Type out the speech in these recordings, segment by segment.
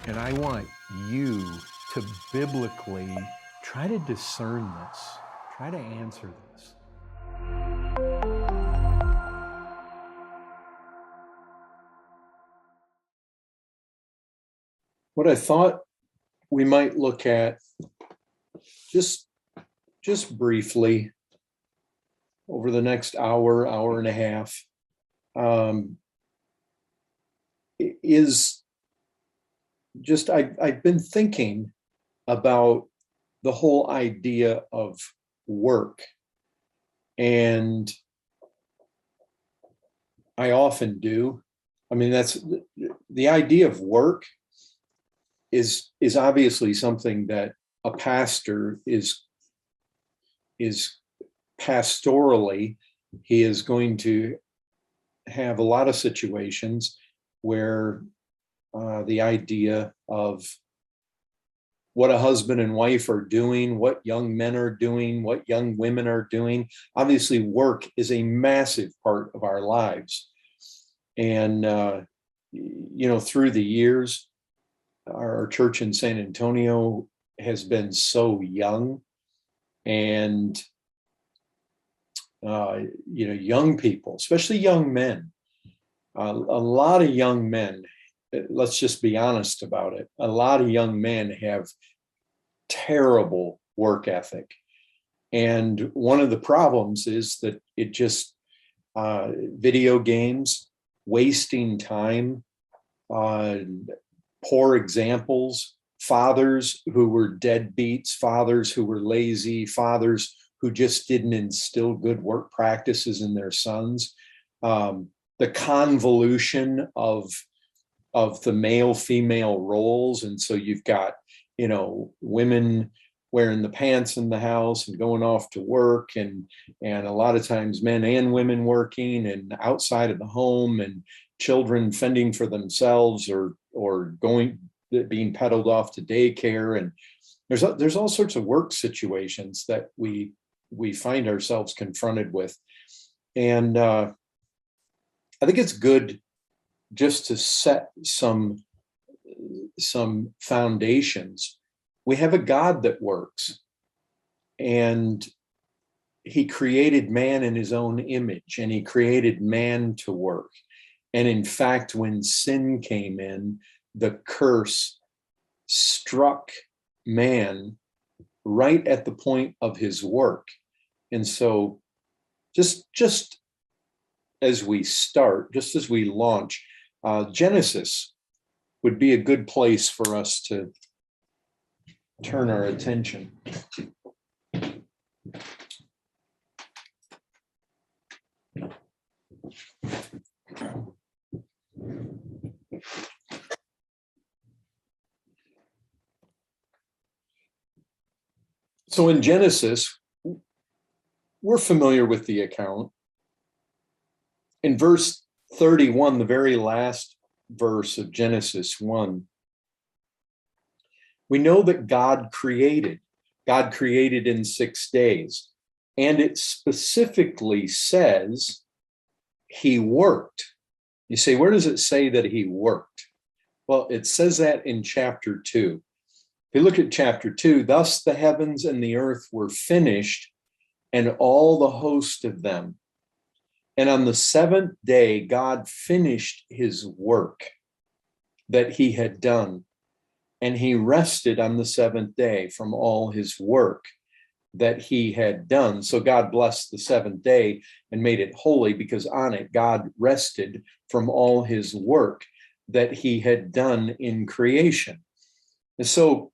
And I want you to biblically try to discern this, try to answer this. What I thought we might look at just briefly over the next hour and a half, is just I've been thinking about the whole idea of work. And I often do. I mean, that's the idea of work is obviously something that a pastor is pastorally, he is going to have a lot of situations where the idea of what a husband and wife are doing, what young men are doing, what young women are doing. Obviously, work is a massive part of our lives. And, through the years, our church in San Antonio has been so young. And, young people, especially young men, a lot of young men, let's just be honest about it. A lot of young men have terrible work ethic. And one of the problems is that it just, video games, wasting time, poor examples, fathers who were deadbeats, fathers who were lazy, fathers who just didn't instill good work practices in their sons. The convolution of the male-female roles. And so you've got, women wearing the pants in the house and going off to work, and a lot of times men and women working and outside of the home, and children fending for themselves or being peddled off to daycare. And there's all sorts of work situations that we find ourselves confronted with. And I think it's good just to set some foundations. We have a God that works, and he created man in his own image, and he created man to work. And in fact, when sin came in, the curse struck man right at the point of his work. And so just as we start, just as we launch, Genesis would be a good place for us to turn our attention. So in Genesis, we're familiar with the account. In verse 31, the very last verse of Genesis 1, we know that God created in 6 days. And it specifically says he worked. You say, where does it say that he worked? Well, it says that in chapter 2. If you look at chapter 2, thus the heavens and the earth were finished, and all the host of them. And on the seventh day, God finished his work that he had done. And he rested on the seventh day from all his work that he had done. So God blessed the seventh day and made it holy, because on it God rested from all his work that he had done in creation. And so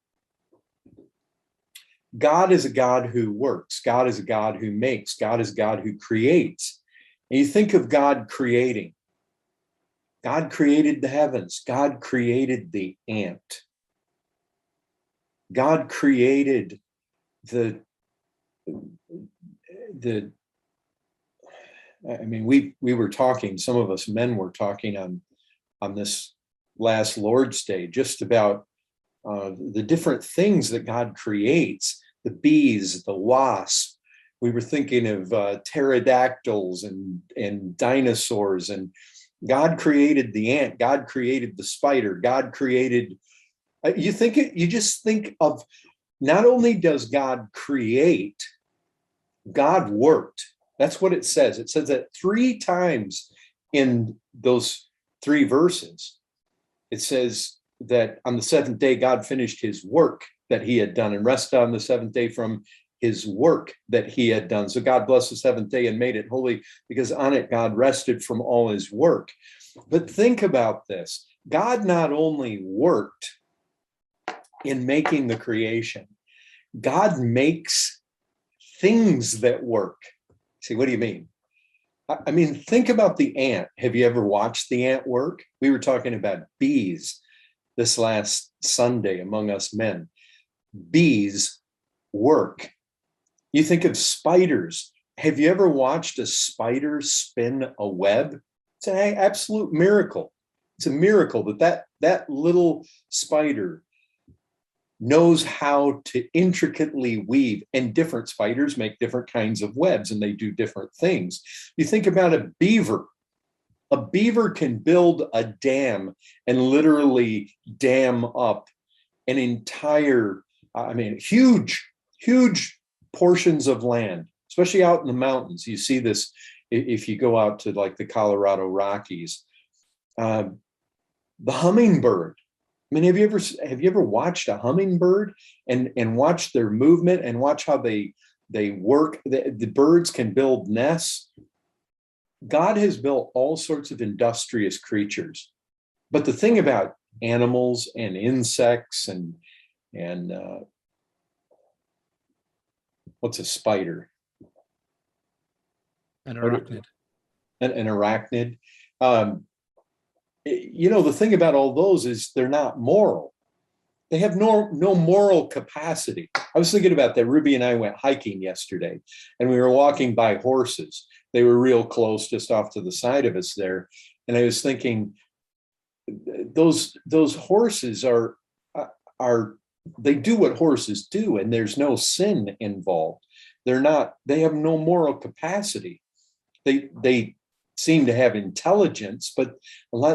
God is a God who works. God is a God who makes. God is a God who creates. And you think of God creating. God created the heavens. God created the ant. God created we were talking, some of us men were talking on this last Lord's Day, just about the different things that God creates, the bees, the wasps. We were thinking of pterodactyls and dinosaurs, and God created the ant. God created the spider. God created You just think of, not only does God create, God worked. That's what it says. It says that 3 times in those 3 verses. It says that on the 7th day, God finished his work that he had done and rested on the 7th day from his work that he had done. So God blessed the 7th day and made it holy, because on it God rested from all his work. But think about this. God not only worked in making the creation, God makes things that work. See, what do you mean? I mean, think about the ant. Have you ever watched the ant work? We were talking about bees this last Sunday among us men. Bees work. You think of spiders. Have you ever watched a spider spin a web? It's an absolute miracle. It's a miracle that little spider knows how to intricately weave, and different spiders make different kinds of webs and they do different things. You think about a beaver. A beaver can build a dam and literally dam up an entire, huge portions of land, especially out in the mountains. You see this if you go out to like the Colorado Rockies. The hummingbird. I mean, have you ever watched a hummingbird and watched their movement and watch how they work? The birds can build nests. God has built all sorts of industrious creatures. But the thing about animals and insects and what's a spider? An arachnid. An arachnid. The thing about all those is they're not moral. They have no moral capacity. I was thinking about that. Ruby and I went hiking yesterday, and we were walking by horses. They were real close, just off to the side of us there. And I was thinking, those horses are they do what horses do, and there's no sin involved. They have no moral capacity. They seem to have intelligence, but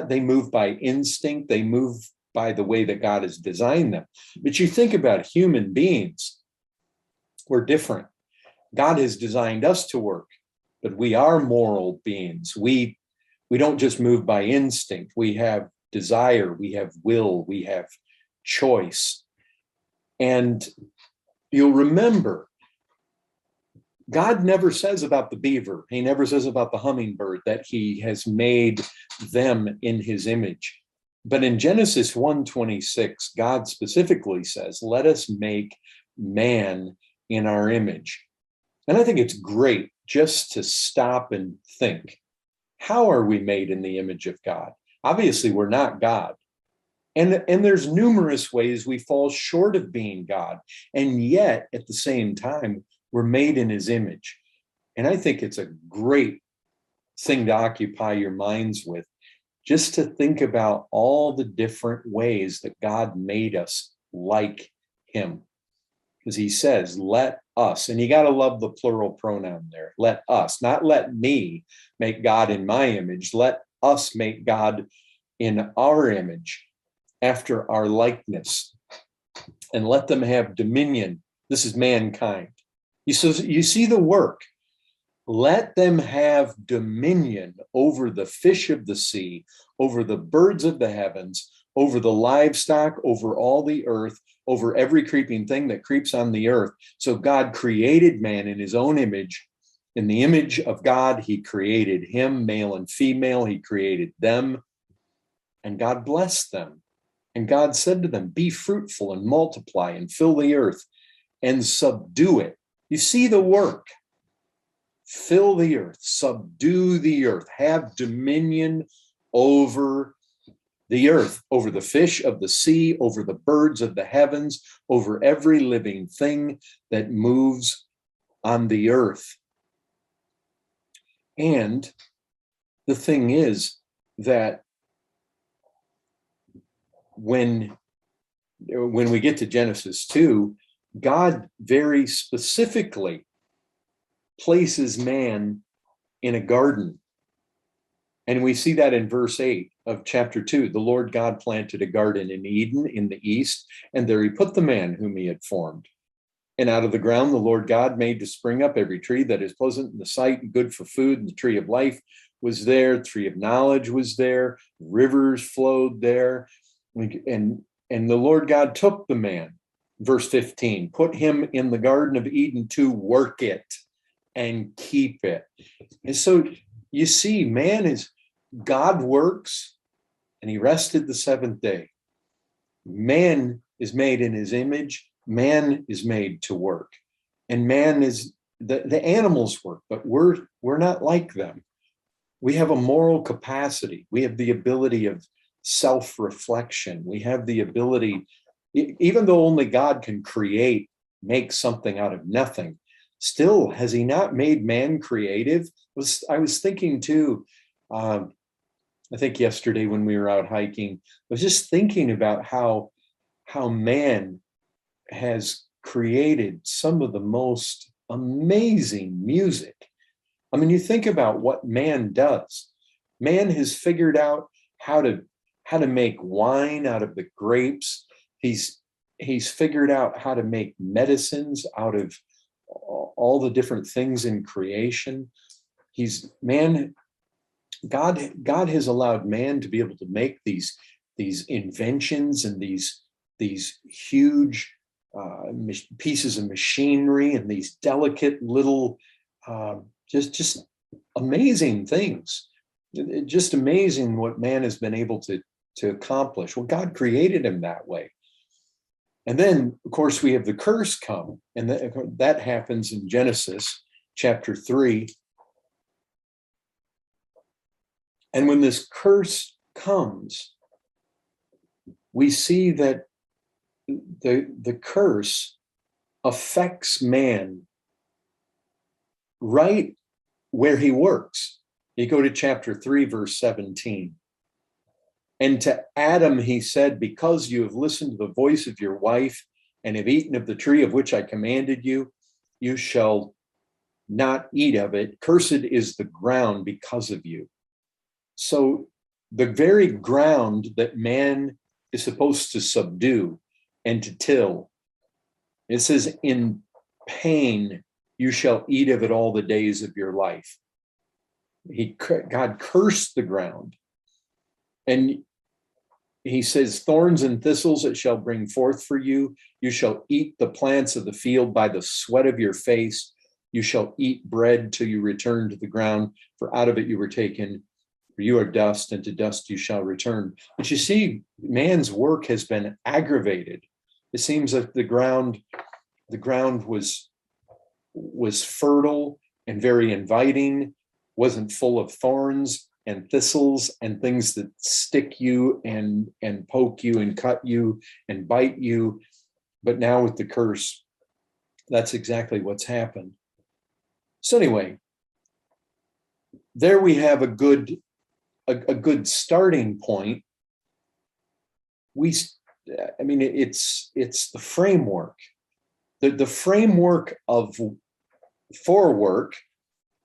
they move by instinct. They move by the way that God has designed them. But you think about human beings, we're different. God has designed us to work, but we are moral beings. We don't just move by instinct. We have desire, we have will, we have choice. And you'll remember, God never says about the beaver, he never says about the hummingbird that he has made them in his image. But in Genesis 1:26, God specifically says, let us make man in our image. And I think it's great just to stop and think, how are we made in the image of God? Obviously, we're not God. And there's numerous ways we fall short of being God. And yet, at the same time, we're made in his image. And I think it's a great thing to occupy your minds with, just to think about all the different ways that God made us like him. Because he says, let us, and you got to love the plural pronoun there, let us, not let me make God in my image, let us make God in our image, after our likeness, and let them have dominion. This is mankind. You see the work. Let them have dominion over the fish of the sea, over the birds of the heavens, over the livestock, over all the earth, over every creeping thing that creeps on the earth. So God created man in his own image. In the image of God, he created him, male and female. He created them, and God blessed them. And God said to them, be fruitful and multiply and fill the earth and subdue it. You see the work. Fill the earth, subdue the earth, have dominion over the earth, over the fish of the sea, over the birds of the heavens, over every living thing that moves on the earth. And the thing is that when we get to Genesis 2, God very specifically places man in a garden. And we see that in verse 8 of chapter 2. The Lord God planted a garden in Eden in the east, and there he put the man whom he had formed. And out of the ground the Lord God made to spring up every tree that is pleasant in the sight and good for food. And the tree of life was there, the tree of knowledge was there, rivers flowed there. And the Lord God took the man, verse 15, put him in the Garden of Eden to work it and keep it. And so you see, God works, and he rested the seventh day. Man is made in his image. Man is made to work, and man is the animals work, but we're not like them. We have a moral capacity. We have the ability of self-reflection. We have the ability, even though only God can make something out of nothing, still, has he not made man creative? I was thinking too, I think yesterday when we were out hiking, I was just thinking about how man has created some of the most amazing music. I mean, you think about what man does. Man has figured out how to make wine out of the grapes. He's figured out how to make medicines out of all the different things in creation. God has allowed man to be able to make these inventions and these huge pieces of machinery and these delicate little just amazing things. Just amazing what man has been able to accomplish. Well, God created him that way. And then, of course, we have the curse come, and that happens in Genesis chapter 3. And when this curse comes, we see that the curse affects man right where he works. You go to chapter 3, verse 17. And to Adam he said, because you have listened to the voice of your wife and have eaten of the tree of which I commanded you, you shall not eat of it. Cursed is the ground because of you. So the very ground that man is supposed to subdue and to till, it says, in pain you shall eat of it all the days of your life. God cursed the ground. And he says, thorns and thistles it shall bring forth for you. You shall eat the plants of the field by the sweat of your face. You shall eat bread till you return to the ground, for out of it you were taken. For you are dust, and to dust you shall return. But you see, man's work has been aggravated. It seems that the ground was fertile and very inviting, wasn't full of thorns and thistles and things that stick you and poke you and cut you and bite you. But now with the curse, that's exactly what's happened. So anyway, there we have a good starting point. It's the framework. The framework for work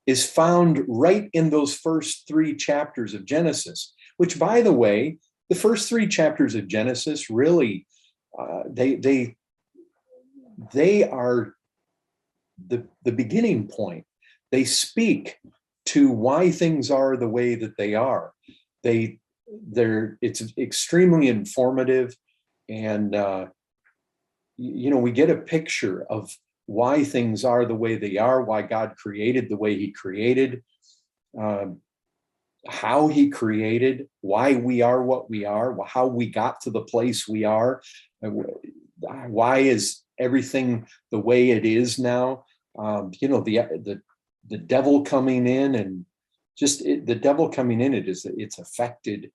is found right in those first 3 chapters of Genesis, which, by the way, the first 3 chapters of Genesis really, they are the beginning point. They speak to why things are the way that they are. It's extremely informative, and we get a picture of why things are the way they are, why God created the way he created, how he created, why we are what we are, how we got to the place we are, why is everything the way it is now. The devil coming in, and the devil coming in, it's affected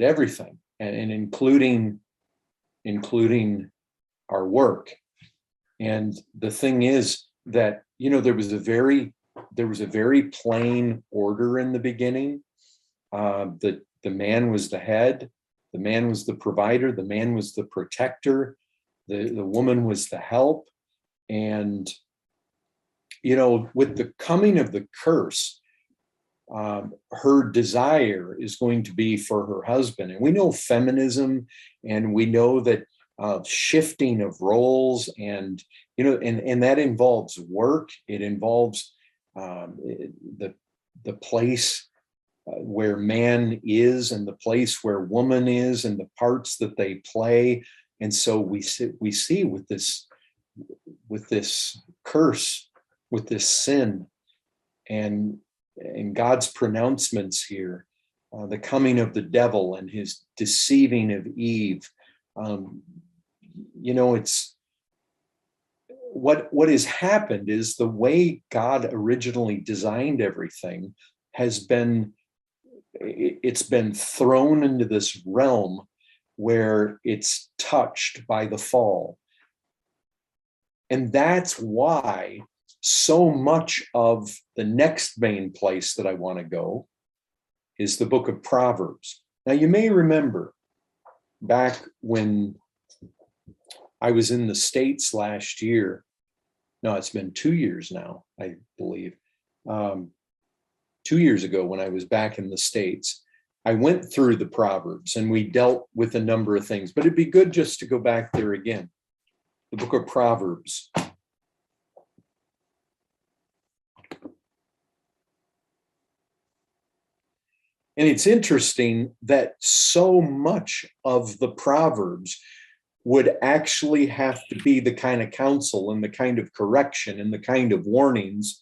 everything, and including our work. And the thing is that, there was a very plain order in the beginning. The man was the head, the man was the provider, the man was the protector, the woman was the help. And, with the coming of the curse, her desire is going to be for her husband. And we know feminism, and we know that shifting of roles, and and that involves work. It involves the place where man is, and the place where woman is, and the parts that they play. And so we see with this curse, with this sin, and God's pronouncements here, the coming of the devil and his deceiving of Eve. It's what has happened is the way God originally designed everything it's been thrown into this realm where it's touched by the fall. And that's why so much of the next main place that I want to go is the book of Proverbs. Now, you may remember back when I was in the States last year. No, it's been 2 years now, I believe. 2 years ago, when I was back in the States, I went through the Proverbs and we dealt with a number of things, but it'd be good just to go back there again. The book of Proverbs. And it's interesting that so much of the Proverbs would actually have to be the kind of counsel and the kind of correction and the kind of warnings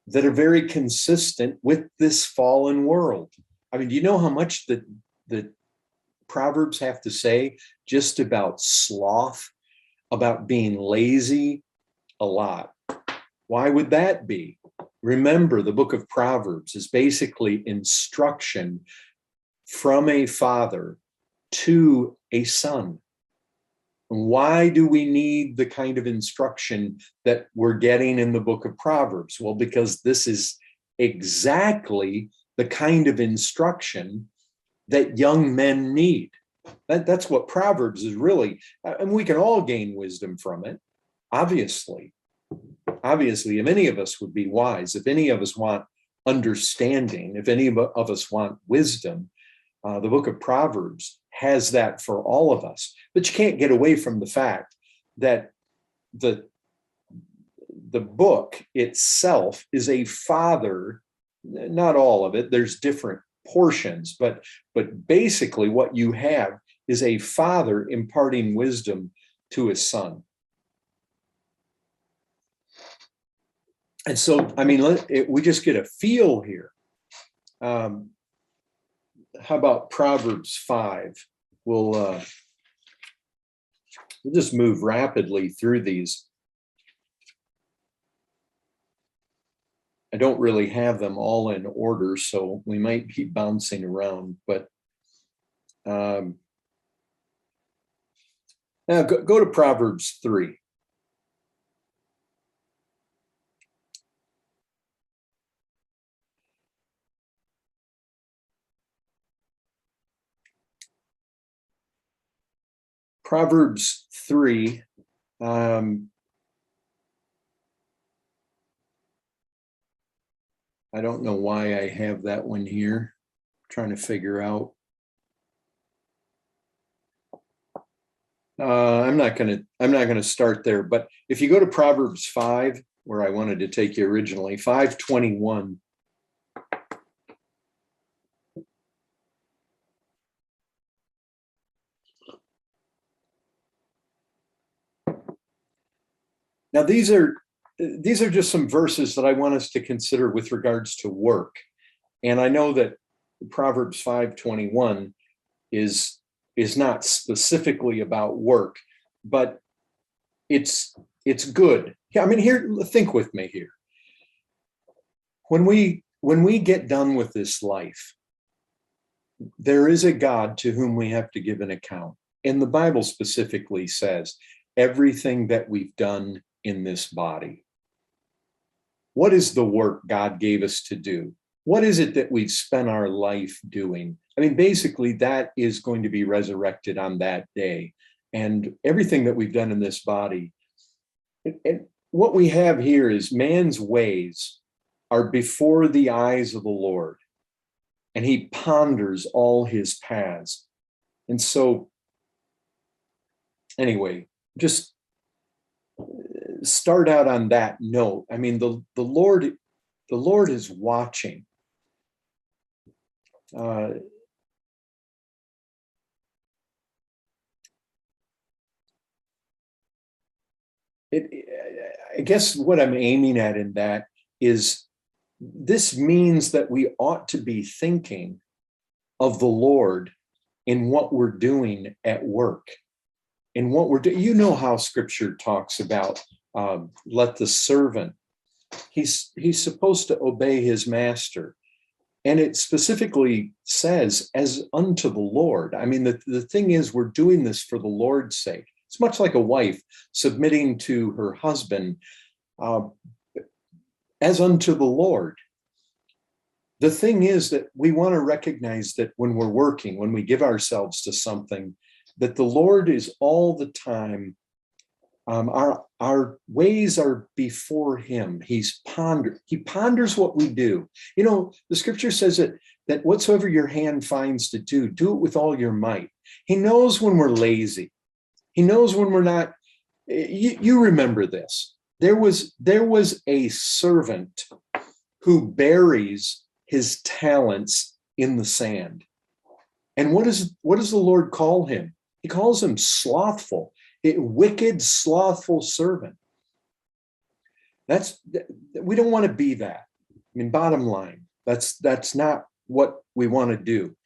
that are very consistent with this fallen world. I mean, do you know how much the Proverbs have to say just about sloth, about being lazy? A lot. Why would that be? Remember, the book of Proverbs is basically instruction from a father to a son. Why do we need the kind of instruction that we're getting in the book of Proverbs? Well, because this is exactly the kind of instruction that young men need. That's what Proverbs is really. And we can all gain wisdom from it, obviously. Obviously, if any of us would be wise, if any of us want understanding, if any of us want wisdom, the book of Proverbs has that for all of us. But you can't get away from the fact that the book itself is a father, not all of it, there's different portions, but basically what you have is a father imparting wisdom to his son. And so, I mean, we just get a feel here. How about Proverbs 5? We'll just move rapidly through these. I don't really have them all in order, so we might be bouncing around. But now go to Proverbs 3. Proverbs 3, I don't know why I have that one here. I'm trying to figure out. I'm not gonna start there, but if you go to Proverbs 5, where I wanted to take you originally, 5:21. Now, these are just some verses that I want us to consider with regards to work. And I know that Proverbs 5:21 is not specifically about work, but it's good. Yeah, I mean, here, think with me here. When we get done with this life, there is a God to whom we have to give an account. And the Bible specifically says everything that we've done in this body. What is the work God gave us to do? What is it that we've spent our life doing? I mean, basically, that is going to be resurrected on that day. And everything that we've done in this body. And what we have here is man's ways are before the eyes of the Lord, and he ponders all his paths. And so, anyway, just start out on that note. I mean, the Lord is watching. I guess what I'm aiming at in that is this means that we ought to be thinking of the Lord in what we're doing at work, in what we're doing. You know how Scripture talks about let the servant, he's supposed to obey his master. And it specifically says, as unto the Lord. I mean, the thing is, we're doing this for the Lord's sake. It's much like a wife submitting to her husband as unto the Lord. The thing is that we want to recognize that when we're working, when we give ourselves to something, that the Lord is all the time. Our ways are before him. He ponders what we do. You know, the Scripture says that whatsoever your hand finds to do it with all your might. He knows when we're lazy. He knows when we're not. You remember this. There was a servant who buries his talents in the sand. And what does the Lord call him? He calls him slothful. A wicked, slothful servant. We don't want to be that. I mean, bottom line, that's not what we want to do.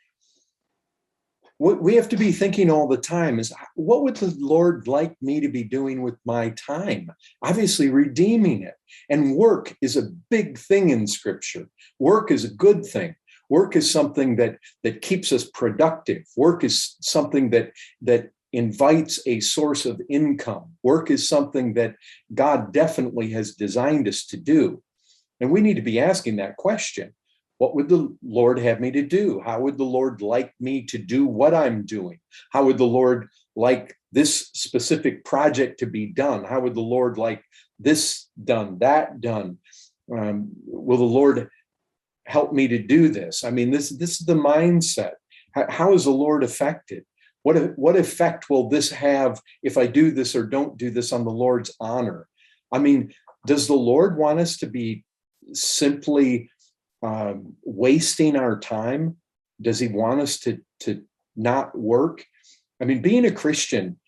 What we have to be thinking all the time is, what would the Lord like me to be doing with my time? Obviously, redeeming it. And work is a big thing in Scripture. Work is a good thing. Work is something that keeps us productive. Work is something that invites a source of income. Work is something that God definitely has designed us to do. And we need to be asking that question. What would the Lord have me to do? How would the Lord like me to do what I'm doing? How would the Lord like this specific project to be done? How would the Lord like this done, that done? Will the Lord help me to do this? I mean, this is the mindset. How is the Lord affected? What effect will this have if I do this or don't do this on the Lord's honor? I mean, does the Lord want us to be simply wasting our time? Does he want us to not work? I mean, being a Christian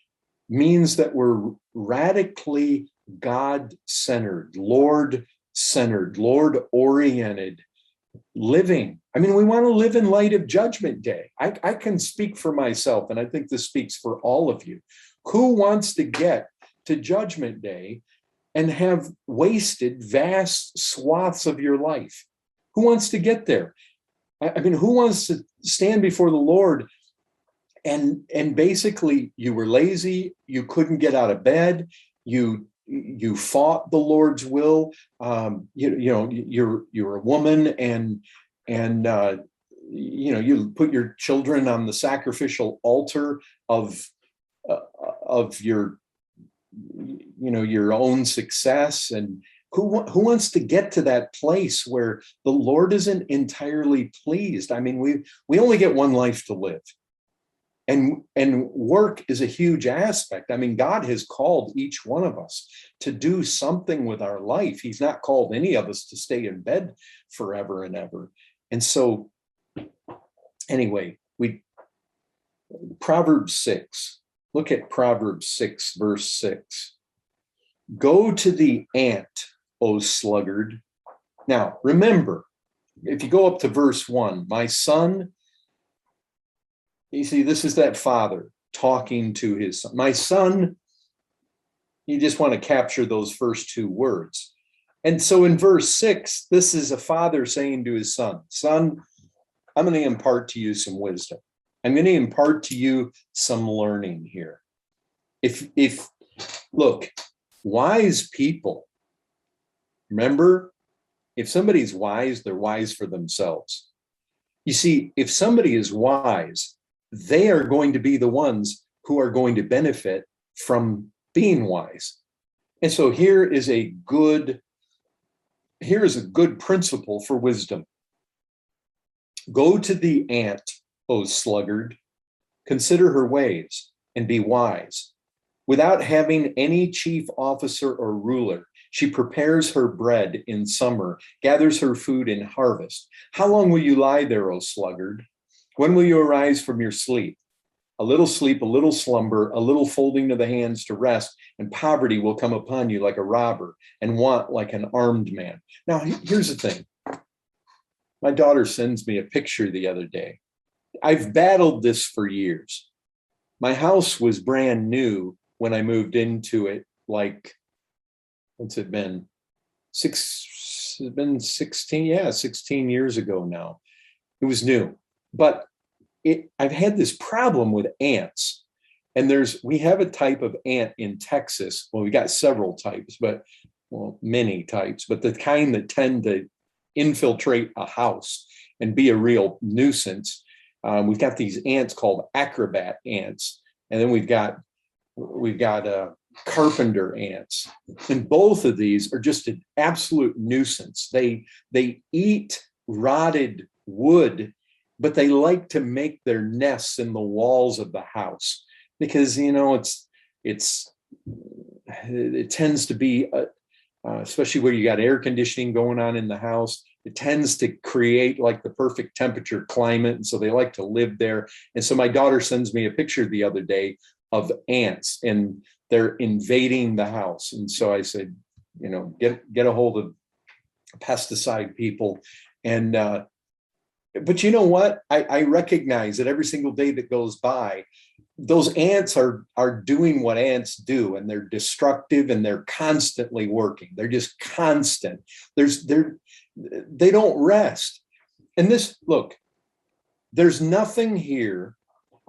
means that we're radically God-centered, Lord-centered, Lord-oriented living. I mean, we want to live in light of Judgment Day. I can speak for myself, and I think this speaks for all of you. Who wants to get to Judgment Day and have wasted vast swaths of your life? Who wants to get there? I mean, who wants to stand before the Lord and basically you were lazy, you couldn't get out of bed, you fought the Lord's will, you're a woman and you put your children on the sacrificial altar of your own success. And who wants to get to that place where the Lord isn't entirely pleased? I mean, we only get one life to live. And work is a huge aspect. I mean, God has called each one of us to do something with our life. He's not called any of us to stay in bed forever and ever. And so, anyway, Proverbs 6. Look at Proverbs 6, verse 6. Go to the ant, O sluggard. Now, remember, if you go up to verse 1, my son. You see, this is that father talking to his son. My son, you just want to capture those first two words. And so in verse 6, this is a father saying to his son, son, I'm going to impart to you some wisdom. I'm going to impart to you some learning here. Look, wise people, remember, if somebody's wise, they're wise for themselves. You see, if somebody is wise, they are going to be the ones who are going to benefit from being wise. And so here is a good here is a good principle for wisdom. Go to the ant, O sluggard, consider her ways and be wise. Without having any chief officer or ruler, she prepares her bread in summer, gathers her food in harvest. How long will you lie there, O sluggard? When will you arise from your sleep? A little sleep, a little slumber, a little folding of the hands to rest, and poverty will come upon you like a robber, and want like an armed man. Now, here's the thing. My daughter sends me a picture the other day. I've battled this for years. My house was brand new when I moved into it, like, what's it been? It's been 16 years ago now. It was new. But I've had this problem with ants. And we have a type of ant in Texas. Well, we got several types, many types, but the kind that tend to infiltrate a house and be a real nuisance. We've got these ants called acrobat ants. And then we've got carpenter ants. And both of these are just an absolute nuisance. They eat rotted wood, but they like to make their nests in the walls of the house because, it tends to be, especially where you got air conditioning going on in the house, it tends to create like the perfect temperature climate. And so they like to live there. And so my daughter sends me a picture the other day of ants and they're invading the house. And so I said, get a hold of pesticide people. And, but you know what? I recognize that every single day that goes by, those ants are doing what ants do, and they're destructive and they're constantly working. They're just constant. They don't rest. And there's nothing here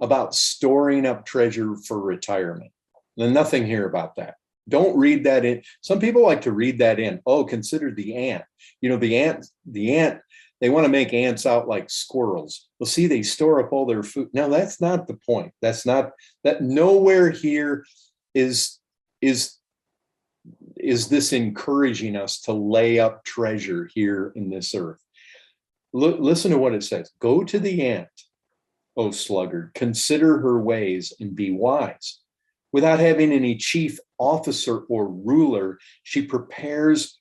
about storing up treasure for retirement. There's nothing here about that. Don't read that in. Some people like to read that in. Oh, consider the ant. The ant, they want to make ants out like squirrels. Well, see, they store up all their food. No, that's not the point. That nowhere here is this encouraging us to lay up treasure here in this earth. Listen to what it says. Go to the ant, O sluggard, consider her ways and be wise. Without having any chief officer or ruler, she prepares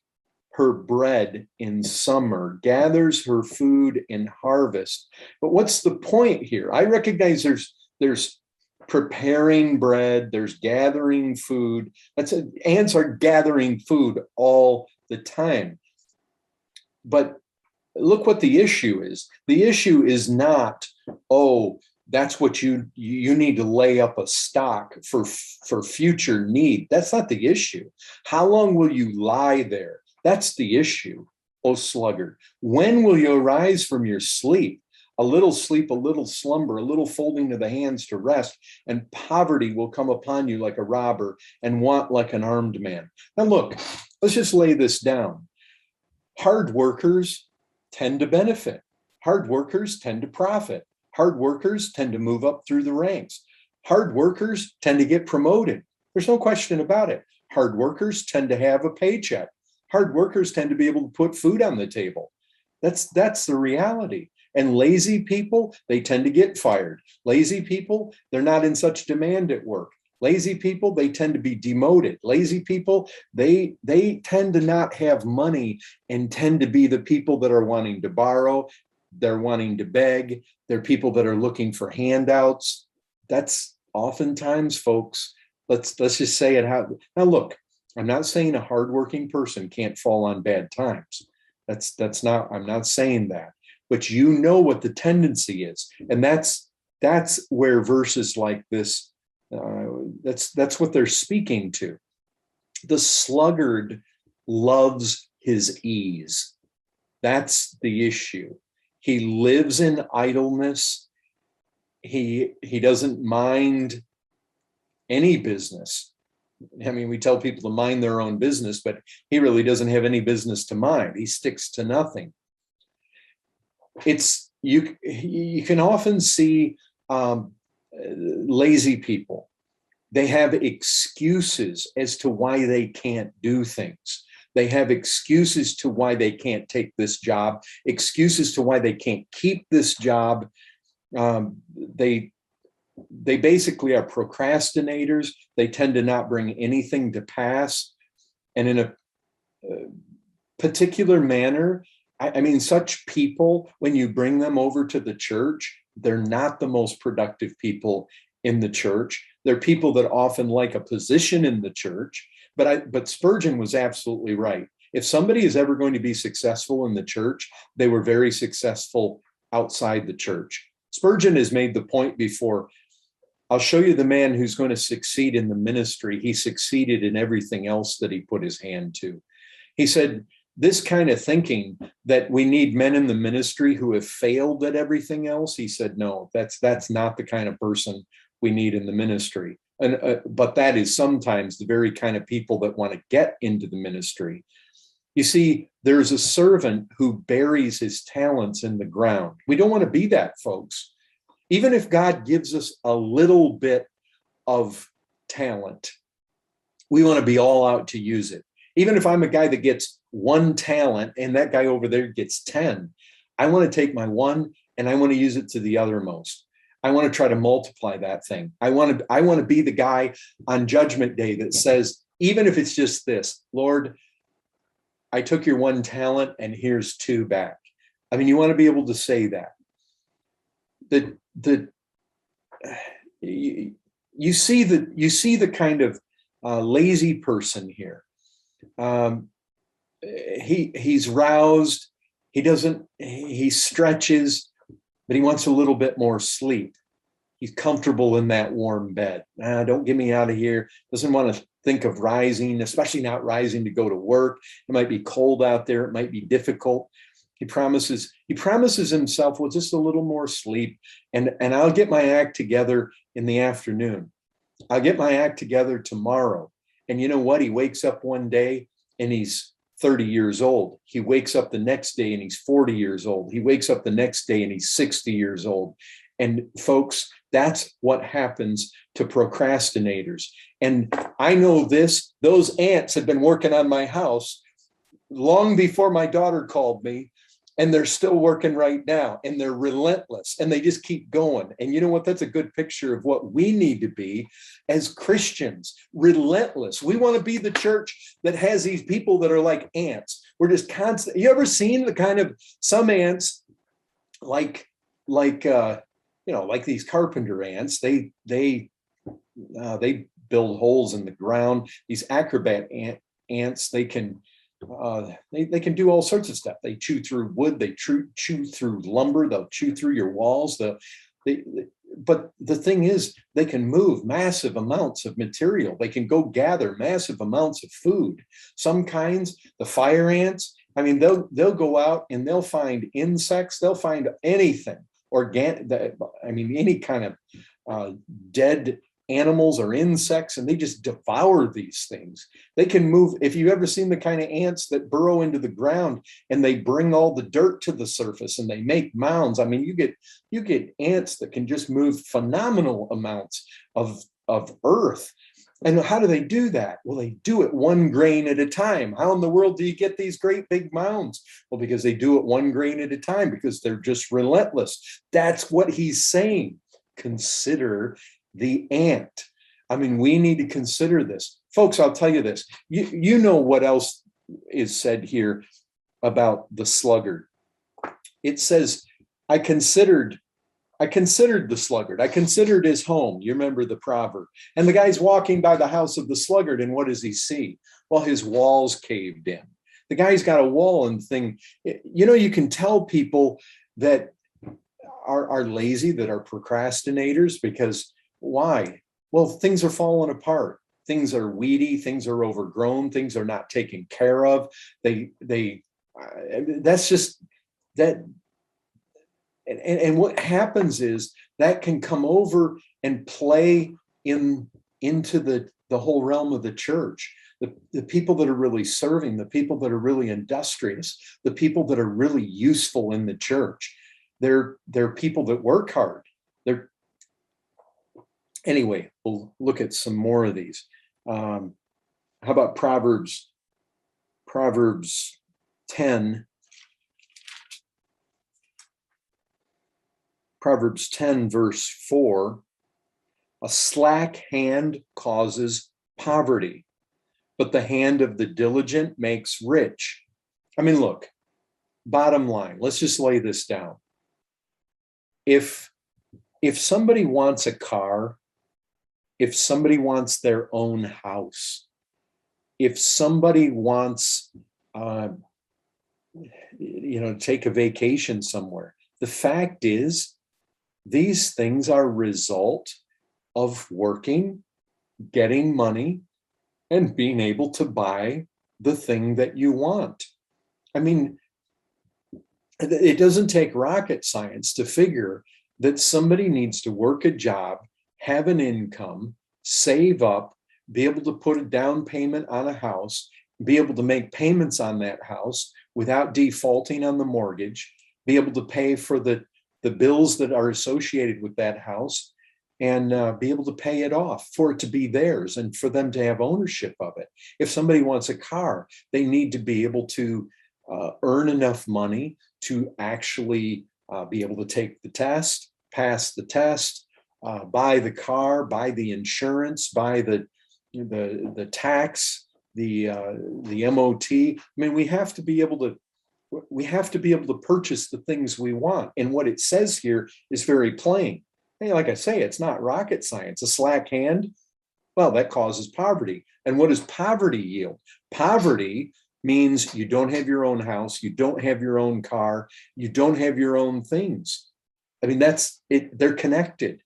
her bread in summer, gathers her food in harvest. But what's the point here? I recognize there's preparing bread, there's gathering food. Ants are gathering food all the time. But look what the issue is. The issue is not, that's what you need to lay up a stock for future need. That's not the issue. How long will you lie there? That's the issue, O sluggard. When will you arise from your sleep? A little sleep, a little slumber, a little folding of the hands to rest, and poverty will come upon you like a robber and want like an armed man. Now look, let's just lay this down. Hard workers tend to benefit. Hard workers tend to profit. Hard workers tend to move up through the ranks. Hard workers tend to get promoted. There's no question about it. Hard workers tend to have a paycheck. Hard workers tend to be able to put food on the table. That's the reality. And lazy people, they tend to get fired. Lazy people, they're not in such demand at work. Lazy people, they tend to be demoted. Lazy people, they tend to not have money and tend to be the people that are wanting to borrow. They're wanting to beg. They're people that are looking for handouts. That's oftentimes, folks, let's just say it how. Now look, I'm not saying a hardworking person can't fall on bad times. That's not, I'm not saying that. But you know what the tendency is. And that's where verses like this, that's what they're speaking to. The sluggard loves his ease. That's the issue. He lives in idleness. He doesn't mind any business. I mean, we tell people to mind their own business, but he really doesn't have any business to mind. He sticks to nothing. You can often see lazy people. They have excuses as to why they can't do things. They have excuses to why they can't take this job, excuses to why they can't keep this job. They basically are procrastinators. They tend to not bring anything to pass. And in a particular manner, I mean, such people, when you bring them over to the church, they're not the most productive people in the church. They're people that often like a position in the church. But Spurgeon was absolutely right. If somebody is ever going to be successful in the church, they were very successful outside the church. Spurgeon has made the point before. I'll show you the man who's going to succeed in the ministry. He succeeded in everything else that he put his hand to. He said, this kind of thinking that we need men in the ministry who have failed at everything else, he said, no, that's not the kind of person we need in the ministry. But that is sometimes the very kind of people that want to get into the ministry. You see, there's a servant who buries his talents in the ground. We don't want to be that, folks. Even if God gives us a little bit of talent, we want to be all out to use it. Even if I'm a guy that gets one talent and that guy over there gets 10, I want to take my one and I want to use it to the othermost. I want to try to multiply that thing. I want to be the guy on Judgment Day that says, even if it's just this, Lord, I took your one talent and here's 2 back. I mean, you want to be able to say that. You see the kind of lazy person here. He's roused. He stretches, but he wants a little bit more sleep. He's comfortable in that warm bed. Don't get me out of here. Doesn't want to think of rising, especially not rising to go to work. It might be cold out there. It might be difficult. He promises himself, well, just a little more sleep, and I'll get my act together in the afternoon. I'll get my act together tomorrow. And you know what? He wakes up one day and he's 30 years old. He wakes up the next day and he's 40 years old. He wakes up the next day and he's 60 years old. And folks, that's what happens to procrastinators. And I know this, those ants had been working on my house long before my daughter called me. And they're still working right now, and they're relentless, and they just keep going. And you know what? That's a good picture of what we need to be as Christians, relentless. We want to be the church that has these people that are like ants. We're just constant. You ever seen the kind of some ants like these carpenter ants? They build holes in the ground. These acrobat ants, they can do all sorts of stuff. They chew through wood, they chew through lumber, they'll chew through your walls. But the thing is, they can move massive amounts of material. They can go gather massive amounts of food. Some kinds, the fire ants, I mean, they'll go out and they'll find insects, they'll find anything organic, any kind of dead animals or insects, and they just devour these things. They can move. If you've ever seen the kind of ants that burrow into the ground and they bring all the dirt to the surface and they make mounds, I mean, you get ants that can just move phenomenal amounts of earth. And how do they do that? Well, they do it 1 grain at a time. How in the world do you get these great big mounds? Well, because they do it 1 grain at a time, because they're just relentless. That's what he's saying. Consider the ant. I mean, we need to consider this. Folks, I'll tell you this. You know what else is said here about the sluggard. It says, I considered the sluggard. I considered his home. You remember the proverb. And the guy's walking by the house of the sluggard, and what does he see? Well, his walls caved in. The guy's got a wall and thing. You can tell people that are lazy, that are procrastinators, because why? Well, things are falling apart. Things are weedy. Things are overgrown. Things are not taken care of. That's just that. And what happens is that can come over and play into the whole realm of the church. The people that are really serving, the people that are really industrious, the people that are really useful in the church. They're people that work hard. Anyway, we'll look at some more of these. How about Proverbs Proverbs 10, verse 4, a slack hand causes poverty, but the hand of the diligent makes rich. I mean, look, bottom line, let's just lay this down. If somebody wants a car, if somebody wants their own house, if somebody wants, take a vacation somewhere, the fact is, these things are a result of working, getting money, and being able to buy the thing that you want. I mean, it doesn't take rocket science to figure that somebody needs to work a job, have an income, save up, be able to put a down payment on a house, be able to make payments on that house without defaulting on the mortgage, be able to pay for the bills that are associated with that house, and be able to pay it off, for it to be theirs and for them to have ownership of it. If somebody wants a car, they need to be able to earn enough money to actually be able to take the test, pass the test, buy the car, buy the insurance, buy the tax, the MOT. I mean, we have to be able to purchase the things we want. And what it says here is very plain. Hey, like I say, it's not rocket science. A slack hand, well, that causes poverty. And what does poverty yield? Poverty means you don't have your own house, you don't have your own car, you don't have your own things. I mean, that's it. They're connected.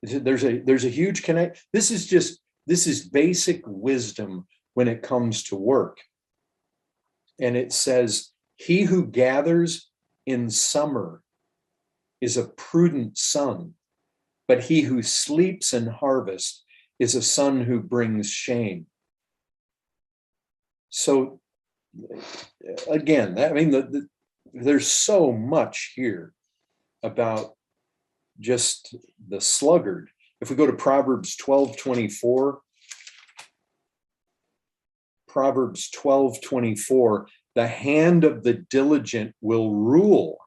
There's a huge connect. This is basic wisdom when it comes to work. And it says, he who gathers in summer is a prudent son, but he who sleeps in harvest is a son who brings shame. So again, I mean, there's so much here about just the sluggard. If we go to Proverbs 12:24, Proverbs 12:24, the hand of the diligent will rule,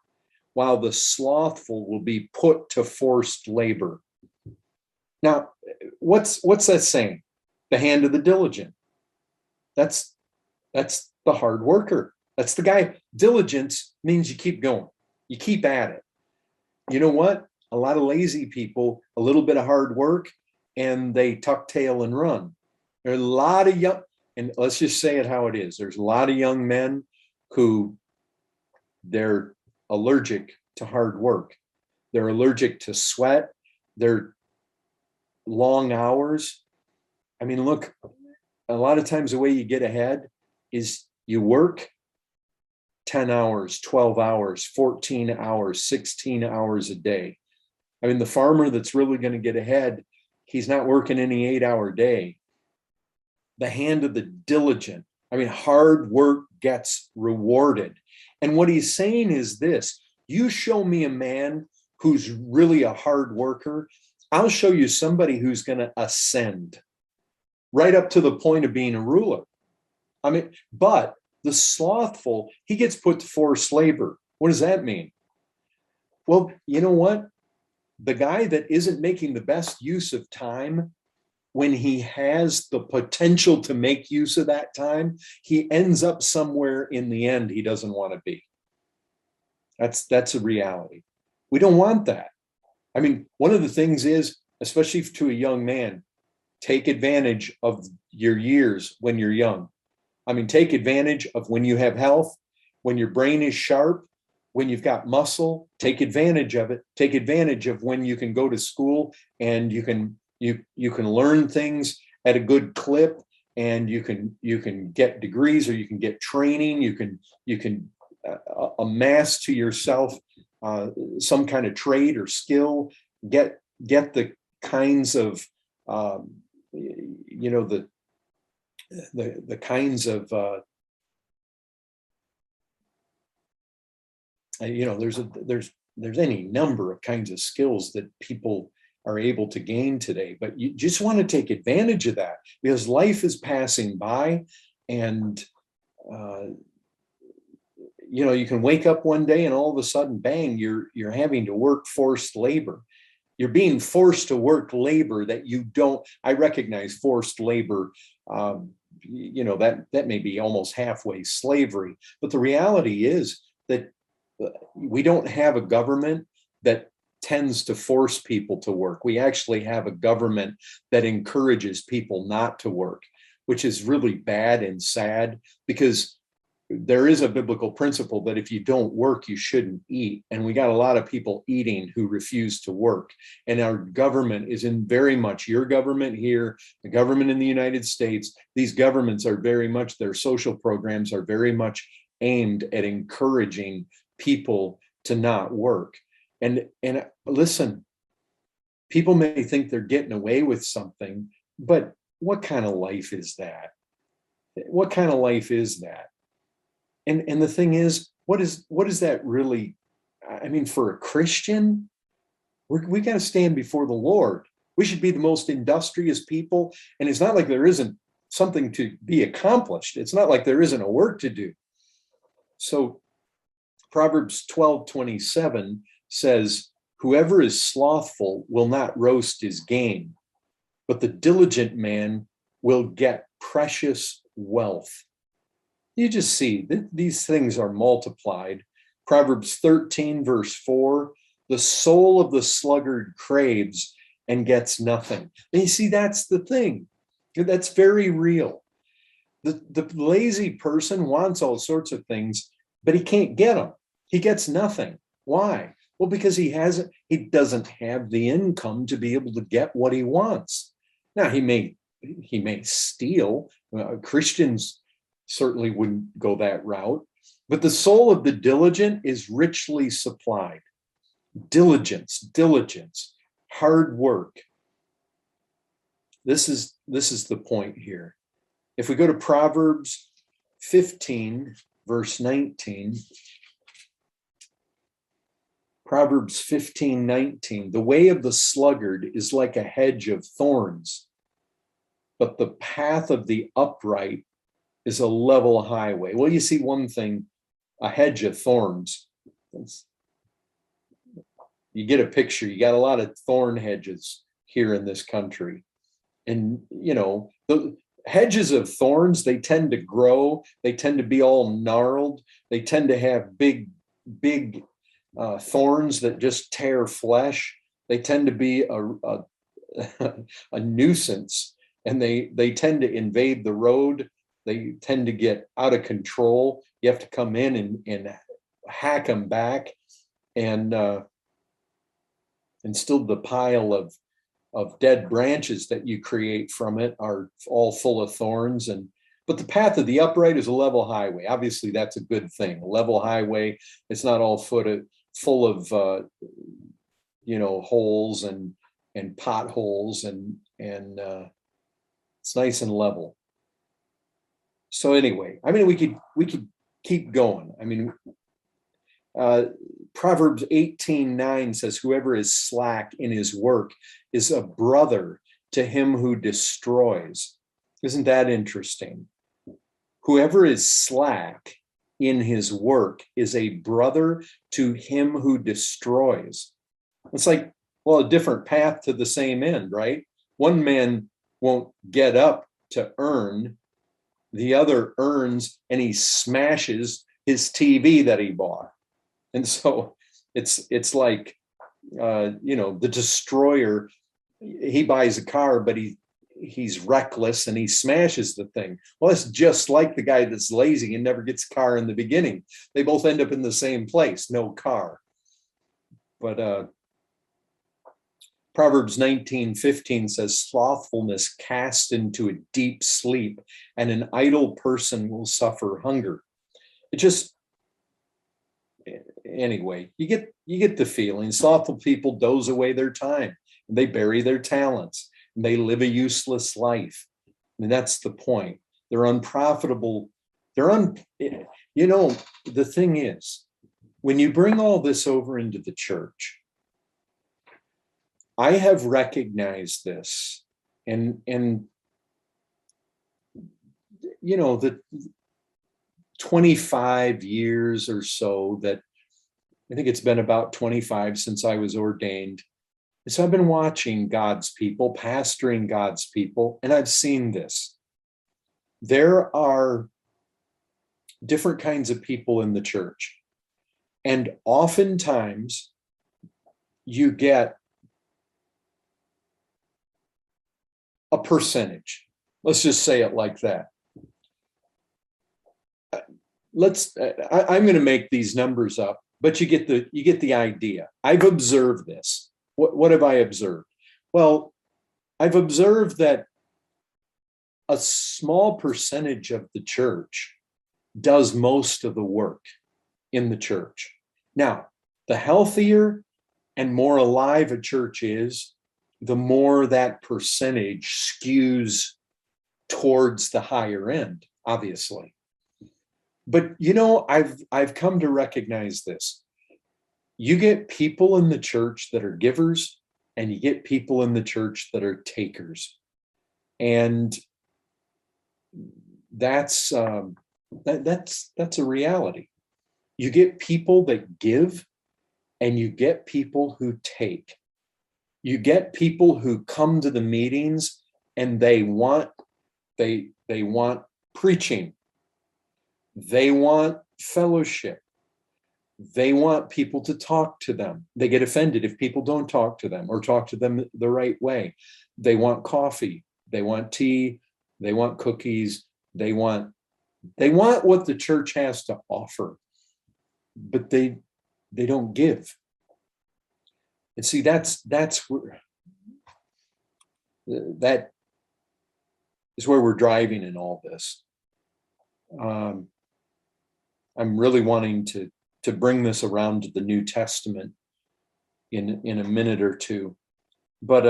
while the slothful will be put to forced labor. Now, what's that saying? The hand of the diligent. That's the hard worker. That's the guy. Diligence means you keep going. You keep at it. You know what? A lot of lazy people, a little bit of hard work, and they tuck tail and run. There are a lot of young, and let's just say it how it is. There's a lot of young men who they're allergic to hard work. They're allergic to sweat. They're long hours. I mean, look, a lot of times the way you get ahead is you work 10 hours, 12 hours, 14 hours, 16 hours a day. I mean, the farmer that's really going to get ahead, he's not working any 8-hour day. The hand of the diligent. I mean, hard work gets rewarded. And what he's saying is this: you show me a man who's really a hard worker, I'll show you somebody who's going to ascend right up to the point of being a ruler. I mean, but the slothful, he gets put to forced labor. What does that mean? Well, you know what? The guy that isn't making the best use of time, when he has the potential to make use of that time, he ends up somewhere in the end he doesn't want to be. That's a reality. We don't want that. I mean, one of the things is, especially to a young man, take advantage of your years when you're young. I mean, take advantage of when you have health, when your brain is sharp, when you've got muscle, take advantage of it. Take advantage of when you can go to school and you can learn things at a good clip, and you can get degrees, or you can get training. You can amass to yourself some kind of trade or skill. Get the kinds of the kinds of there's any number of kinds of skills that people are able to gain today, but you just want to take advantage of that, because life is passing by, and uh, you can wake up one day and all of a sudden, bang, you're having to work forced labor. You're being forced to work labor that you don't. I recognize forced labor. That may be almost halfway slavery, but the reality is that we don't have a government that tends to force people to work. We actually have a government that encourages people not to work, which is really bad and sad, because there is a biblical principle that if you don't work, you shouldn't eat. And we got a lot of people eating who refuse to work. And our government is in very much your government here, the government in the United States. These governments are very much, their social programs are very much aimed at encouraging people to not work. And listen, people may think they're getting away with something, but what kind of life is that? What kind of life is that? And the thing is, what is that really? I mean, for a Christian, we got to stand before the Lord. We should be the most industrious people. And it's not like there isn't something to be accomplished. It's not like there isn't a work to do. So Proverbs 12:27 says, whoever is slothful will not roast his game, but the diligent man will get precious wealth. You just see that these things are multiplied. Proverbs 13, verse 4, the soul of the sluggard craves and gets nothing. And you see, that's the thing. That's very real. The lazy person wants all sorts of things, but he can't get them. He gets nothing. Why? Well, because he doesn't have the income to be able to get what he wants. Now, he may steal. Christians certainly wouldn't go that route, but the soul of the diligent is richly supplied. Diligence, hard work. This is the point here. If we go to Proverbs 15, verse 19, Proverbs 15:19, the way of the sluggard is like a hedge of thorns, but the path of the upright is a level highway. Well, you see one thing, a hedge of thorns. You get a picture, you got a lot of thorn hedges here in this country. And, the hedges of thorns, they tend to grow. They tend to be all gnarled. They tend to have big thorns that just tear flesh. They tend to be a nuisance, and they tend to invade the road. They tend to get out of control. You have to come in and hack them back, and still the pile of dead branches that you create from it are all full of thorns. But the path of the upright is a level highway. Obviously, that's a good thing. A level highway, it's not all full of holes and potholes, and it's nice and level. So anyway, I mean, we could keep going. I mean, Proverbs 18:9 says, whoever is slack in his work is a brother to him who destroys. Isn't that interesting? Whoever is slack in his work is a brother to him who destroys. It's like, well, a different path to the same end, right? One man won't get up to earn, the other earns and he smashes his TV that he bought. And so it's like, the destroyer, he buys a car, but he's reckless and he smashes the thing. Well, it's just like the guy that's lazy and never gets a car in the beginning. They both end up in the same place, no car. But Proverbs 19:15 says, slothfulness casts into a deep sleep, and an idle person will suffer hunger. It just, anyway, you get the feeling. Slothful people doze away their time, and they bury their talents, and they live a useless life. And that's the point. They're unprofitable. The thing is, when you bring all this over into the church, I have recognized this, and that 25 years or so that I think it's been about 25 since I was ordained. So I've been watching God's people, pastoring God's people, and I've seen this. There are different kinds of people in the church. And oftentimes you get a percentage. Let's just say it like that. I'm going to make these numbers up, but you get the idea. I've observed this. What have I observed? Well, I've observed that a small percentage of the church does most of the work in the church. Now, the healthier and more alive a church is, the more that percentage skews towards the higher end, obviously. But I've come to recognize this. You get people in the church that are givers, and you get people in the church that are takers, and that's a reality. You get people that give, and you get people who take. You get people who come to the meetings and they want preaching. They want fellowship. They want people to talk to them. They get offended if people don't talk to them or talk to them the right way. They want coffee. They want tea. They want cookies. They want what the church has to offer, but they don't give. And see, that's where that is where we're driving in all this. I'm really wanting to bring this around to the New Testament in a minute or two, but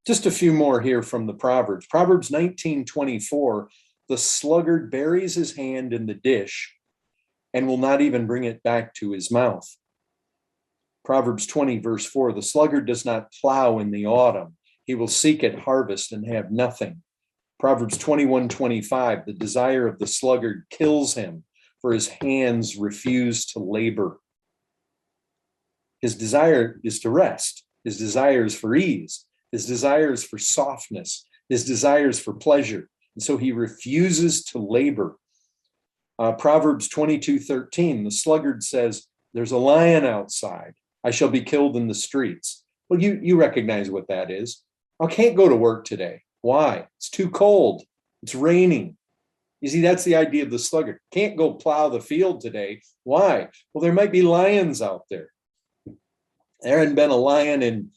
just a few more here from the Proverbs. Proverbs 19:24, the sluggard buries his hand in the dish and will not even bring it back to his mouth. Proverbs 20, verse 4, the sluggard does not plow in the autumn. He will seek at harvest and have nothing. Proverbs 21:25, the desire of the sluggard kills him, for his hands refuse to labor. His desire is to rest. His desire is for ease. His desire is for softness. His desire is for pleasure. And so he refuses to labor. Proverbs 22:13, the sluggard says, there's a lion outside. I shall be killed in the streets. Well, you recognize what that is. I can't go to work today. Why? It's too cold. It's raining. You see, that's the idea of the sluggard. Can't go plow the field today. Why? Well, there might be lions out there. There hadn't been a lion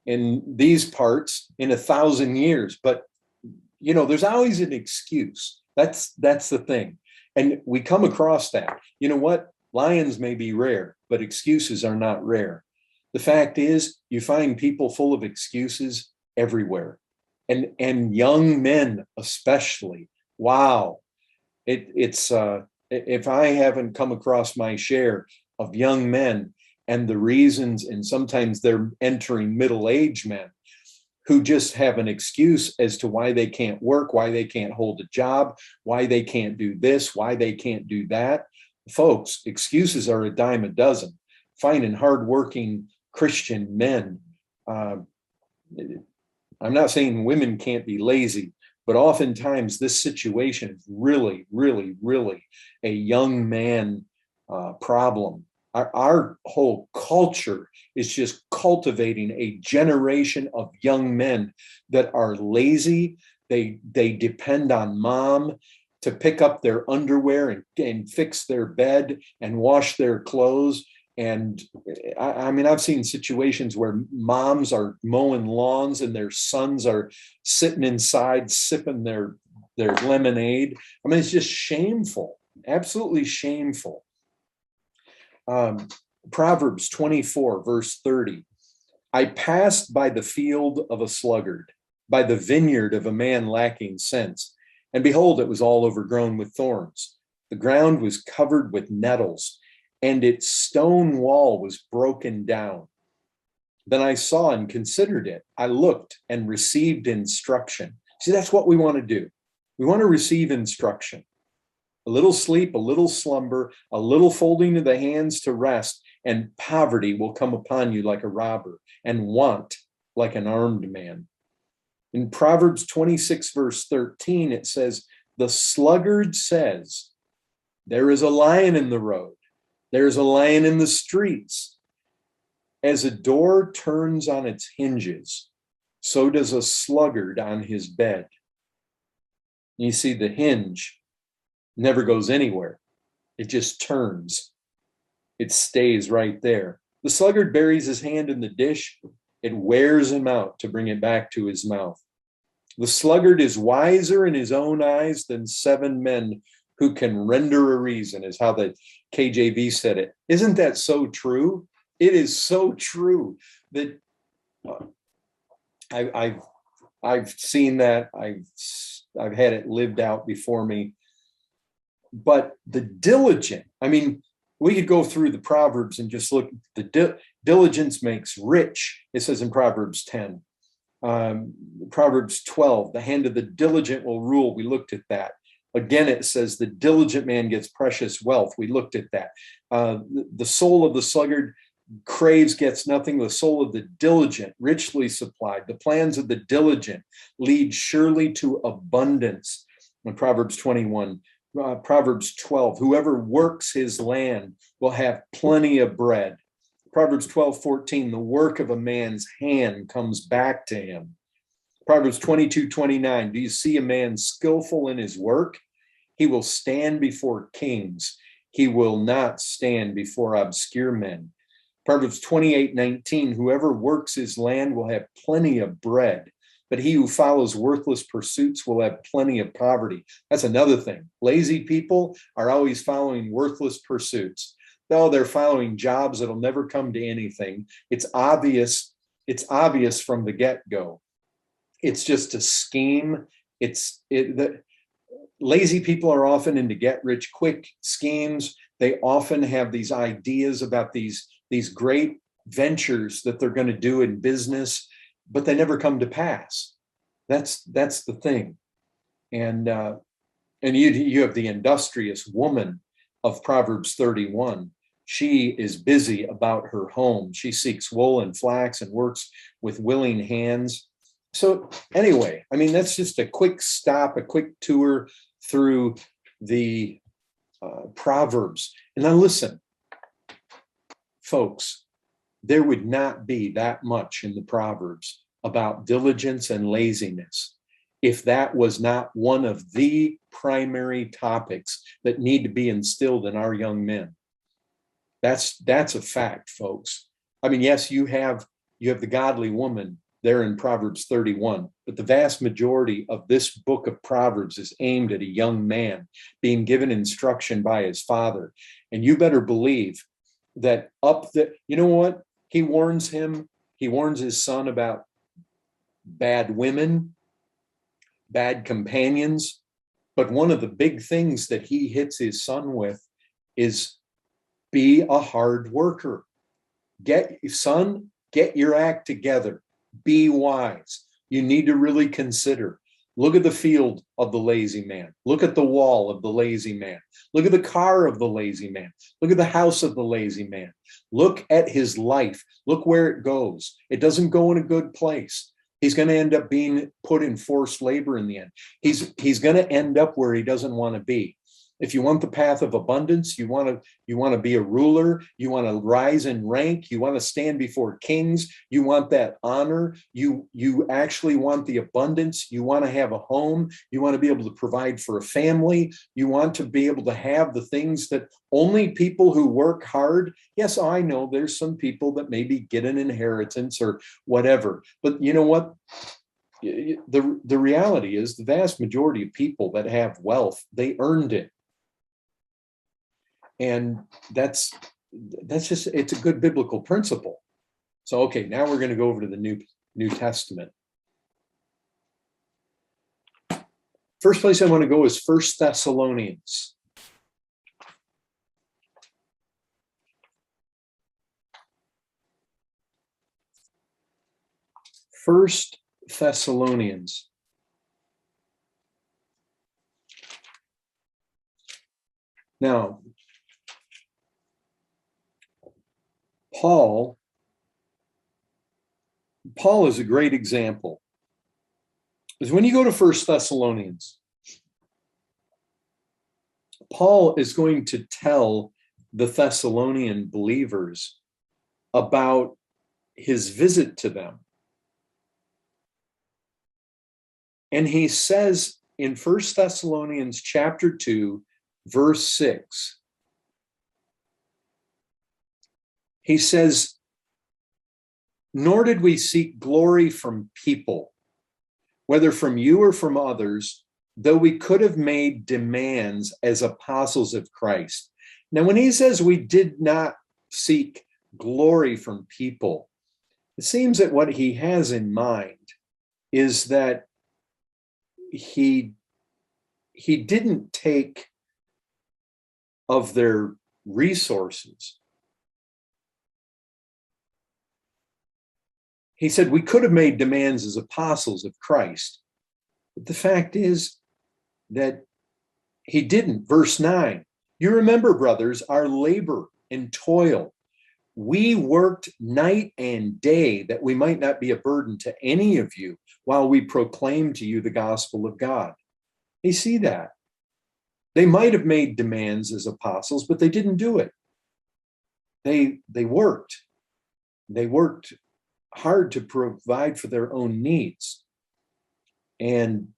in these parts in 1,000 years, but there's always an excuse. That's the thing. And we come across that. You know what? Lions may be rare, but excuses are not rare. The fact is, you find people full of excuses everywhere. And young men especially. Wow. It's if I haven't come across my share of young men and the reasons, and sometimes they're entering middle-aged men who just have an excuse as to why they can't work, why they can't hold a job, why they can't do this, why they can't do that. Folks, excuses are a dime a dozen. Finding hardworking Christian men. I'm not saying women can't be lazy, but oftentimes this situation is really, really, really a young man problem. Our whole culture is just cultivating a generation of young men that are lazy. They depend on mom to pick up their underwear and fix their bed and wash their clothes. And I mean, I've seen situations where moms are mowing lawns and their sons are sitting inside sipping their lemonade. I mean, it's just shameful, absolutely shameful. Proverbs 24, verse 30. I passed by the field of a sluggard, by the vineyard of a man lacking sense. And behold, it was all overgrown with thorns. The ground was covered with nettles, and its stone wall was broken down. Then I saw and considered it. I looked and received instruction. See, that's what we want to do. We want to receive instruction. A little sleep, a little slumber, a little folding of the hands to rest, and poverty will come upon you like a robber, and want like an armed man. In Proverbs 26, verse 13, it says, the sluggard says, there is a lion in the road. There's a lion in the streets. As a door turns on its hinges, so does a sluggard on his bed. You see, the hinge never goes anywhere. It just turns. It stays right there. The sluggard buries his hand in the dish. It wears him out to bring it back to his mouth. The sluggard is wiser in his own eyes than 7 men who can render a reason, is how the KJV said it. Isn't that so true? It is so true that I've seen that. I've had it lived out before me. But the diligent, I mean, we could go through the Proverbs and just look. The diligence makes rich. It says in Proverbs 10. Proverbs 12, the hand of the diligent will rule. We looked at that. Again, it says the diligent man gets precious wealth. We looked at that. The soul of the sluggard craves, gets nothing. The soul of the diligent richly supplied. The plans of the diligent lead surely to abundance. In Proverbs 21, Proverbs 12, whoever works his land will have plenty of bread. Proverbs 12:14, the work of a man's hand comes back to him. Proverbs 22:29, do you see a man skillful in his work? He will stand before kings. He will not stand before obscure men. Proverbs 28:19, whoever works his land will have plenty of bread, but he who follows worthless pursuits will have plenty of poverty. That's another thing. Lazy people are always following worthless pursuits. No, they're following jobs that'll never come to anything. It's obvious. It's obvious from the get-go. It's just a scheme. Lazy people are often into get-rich-quick schemes. They often have these ideas about these great ventures that they're going to do in business, but they never come to pass. That's the thing. And you have the industrious woman of Proverbs 31. She is busy about her home. She seeks wool and flax and works with willing hands. So anyway, I mean, that's just a quick stop, a quick tour through the Proverbs. And now listen, folks, there would not be that much in the Proverbs about diligence and laziness if that was not one of the primary topics that need to be instilled in our young men. That's a fact, folks. I mean, yes, you have the godly woman there in Proverbs 31, but the vast majority of this book of Proverbs is aimed at a young man being given instruction by his father. And you better believe that you know what? He warns his son about bad women, bad companions. But one of the big things that he hits his son with is be a hard worker. Get your act together. Be wise. You need to really consider. Look at the field of the lazy man. Look at the wall of the lazy man. Look at the car of the lazy man. Look at the house of the lazy man. Look at his life. Look where it goes. It doesn't go in a good place. He's going to end up being put in forced labor in the end. He's going to end up where he doesn't want to be. If you want the path of abundance, you want to be a ruler, you want to rise in rank, you want to stand before kings, you want that honor, you actually want the abundance, you want to have a home, you want to be able to provide for a family, you want to be able to have the things that only people who work hard. Yes, I know there's some people that maybe get an inheritance or whatever, but you know what? The reality is the vast majority of people that have wealth, they earned it. And that's just, it's a good biblical principle. So, okay, now we're going to go over to the New Testament. First place I want to go is 1 Thessalonians. First Thessalonians. Now, Paul is a great example. Because when you go to 1 Thessalonians, Paul is going to tell the Thessalonian believers about his visit to them. And he says in 1 Thessalonians chapter 2, verse 6, he says, "Nor did we seek glory from people, whether from you or from others, though we could have made demands as apostles of Christ." Now, when he says we did not seek glory from people, it seems that what he has in mind is that he didn't take of their resources. He said we could have made demands as apostles of Christ. But the fact is that he didn't. Verse 9, "You remember, brothers, our labor and toil. We worked night and day that we might not be a burden to any of you while we proclaim to you the gospel of God." You see that? They might have made demands as apostles, but they didn't do it. They worked. They worked hard to provide for their own needs. And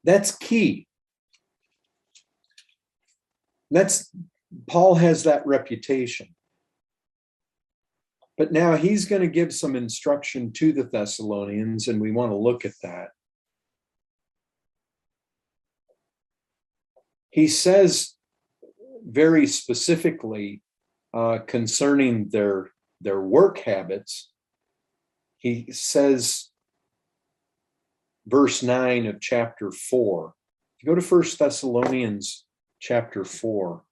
that's key. Paul has that reputation. But now he's going to give some instruction to the Thessalonians, and we want to look at that. He says very specifically concerning their work habits, he says, verse 9 of chapter 4. If you go to 1 Thessalonians chapter 4.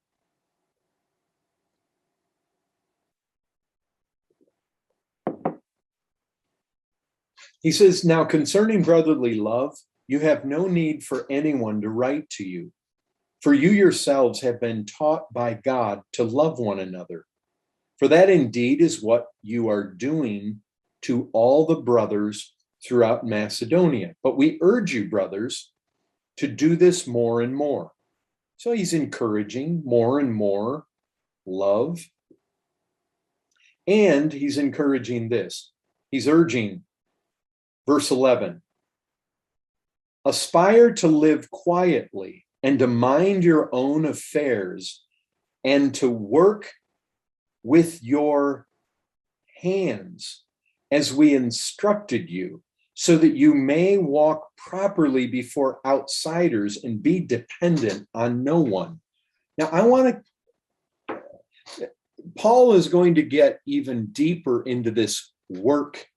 He says, "Now concerning brotherly love, you have no need for anyone to write to you, for you yourselves have been taught by God to love one another. For that indeed is what you are doing to all the brothers throughout Macedonia. But we urge you, brothers, to do this more and more." So he's encouraging more and more love. And he's encouraging this. He's urging, verse 11, "Aspire to live quietly and to mind your own affairs and to work with your hands as we instructed you, so that you may walk properly before outsiders and be dependent on no one." Now, Paul is going to get even deeper into this work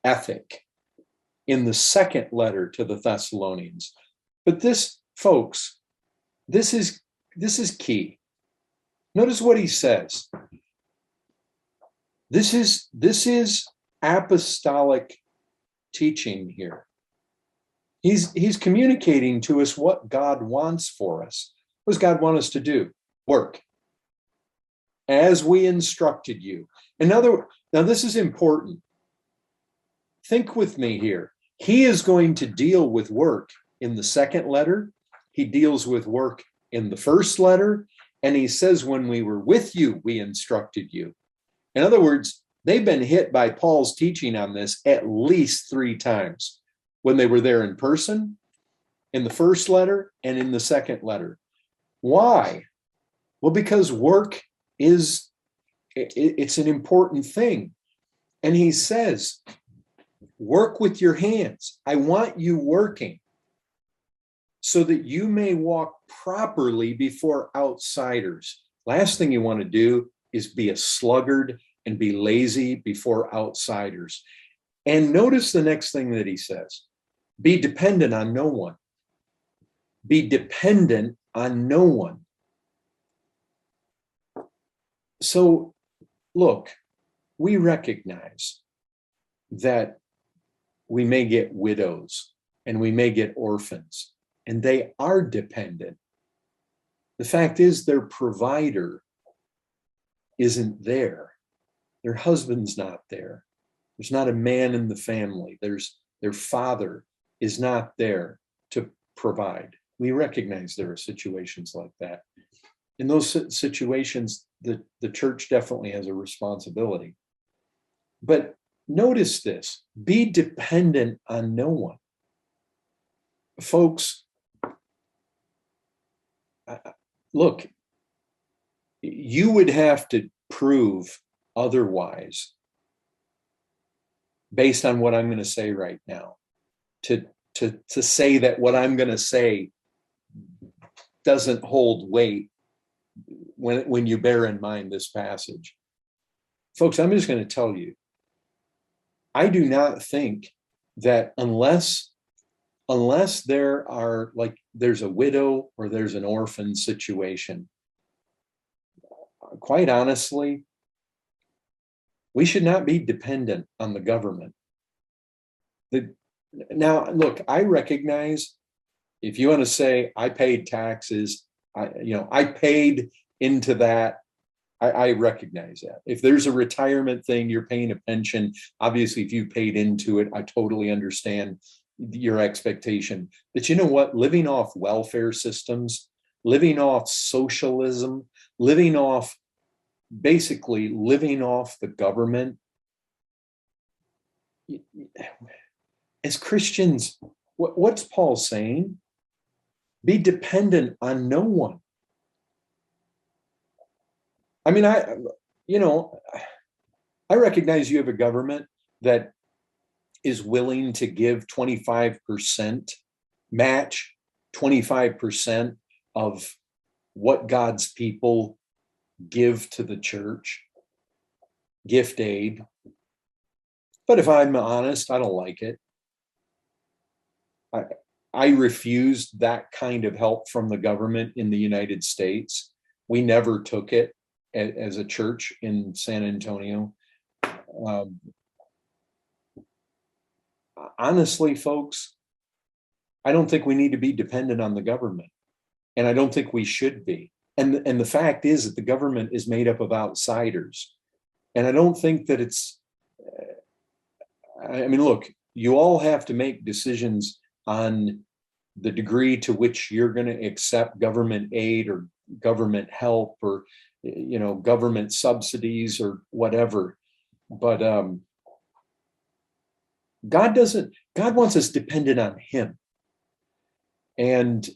ethic in the second letter to the Thessalonians. But this, folks, this is key. Notice what he says. This is apostolic teaching here. He's communicating to us what God wants for us. What does God want us to do? Work. As we instructed you. Now this is important. Think with me here. He is going to deal with work in the second letter. He deals with work in the first letter. And he says, when we were with you, we instructed you. In other words, they've been hit by Paul's teaching on this at least 3 times. When they were there in person, in the first letter, and in the second letter. Why? Well, because work it's an important thing. And he says, work with your hands. I want you working so that you may walk properly before outsiders. Last thing you want to do is be a sluggard and be lazy before outsiders. And notice the next thing that he says. Be dependent on no one. Be dependent on no one. So, look, we recognize that we may get widows and we may get orphans, and they are dependent. The fact is their provider isn't there. Their husband's not there. There's not a man in the family. Their father is not there to provide. We recognize there are situations like that. In those situations, the church definitely has a responsibility. But notice this: be dependent on no one. Folks, look, you would have to prove otherwise based on what I'm going to say right now to say that what I'm going to say doesn't hold weight when you bear in mind this passage. Folks, I'm just going to tell you, I do not think that unless there are, like, there's a widow or there's an orphan situation, quite honestly, we should not be dependent on the government. Now, look, I recognize, if you want to say I paid taxes, I paid into that, I recognize that. If there's a retirement thing, you're paying a pension. Obviously, if you paid into it, I totally understand your expectation. But you know what? Living off welfare systems, living off socialism, basically living off the government. As Christians, what's Paul saying? Be dependent on no one. I mean, I recognize you have a government that is willing to give 25%, match 25% of what God's people give to the church, gift aid. But if I'm honest, I don't like it. I refused that kind of help from the government in the United States. We never took it as a church in San Antonio. Honestly, folks, I don't think we need to be dependent on the government, and I don't think we should be. And the fact is that the government is made up of outsiders, and I don't think that it's. I mean, look, you all have to make decisions on the degree to which you're going to accept government aid or government help or government subsidies or whatever. But God wants us dependent on him. And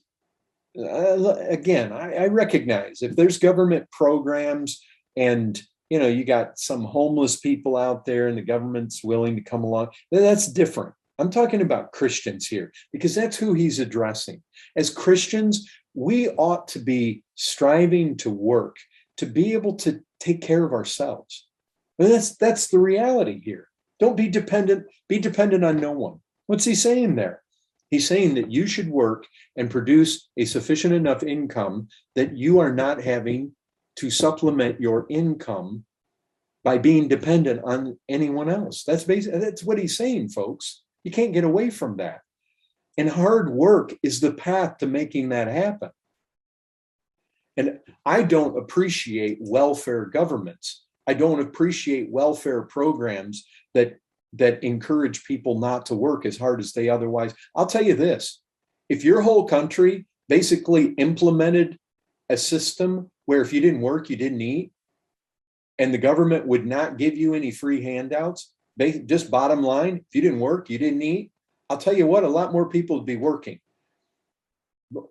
again, I recognize if there's government programs and you got some homeless people out there and the government's willing to come along, that's different. I'm talking about Christians here because that's who he's addressing. As Christians, we ought to be striving to work to be able to take care of ourselves. And that's the reality here. Don't be dependent on no one. What's he saying there? He's saying that you should work and produce a sufficient enough income that you are not having to supplement your income by being dependent on anyone else. That's what he's saying, folks. You can't get away from that. And hard work is the path to making that happen. And I don't appreciate welfare governments. I don't appreciate welfare programs that encourage people not to work as hard as they otherwise. I'll tell you this, if your whole country basically implemented a system where if you didn't work, you didn't eat, and the government would not give you any free handouts, just bottom line, if you didn't work, you didn't eat, I'll tell you what, a lot more people would be working.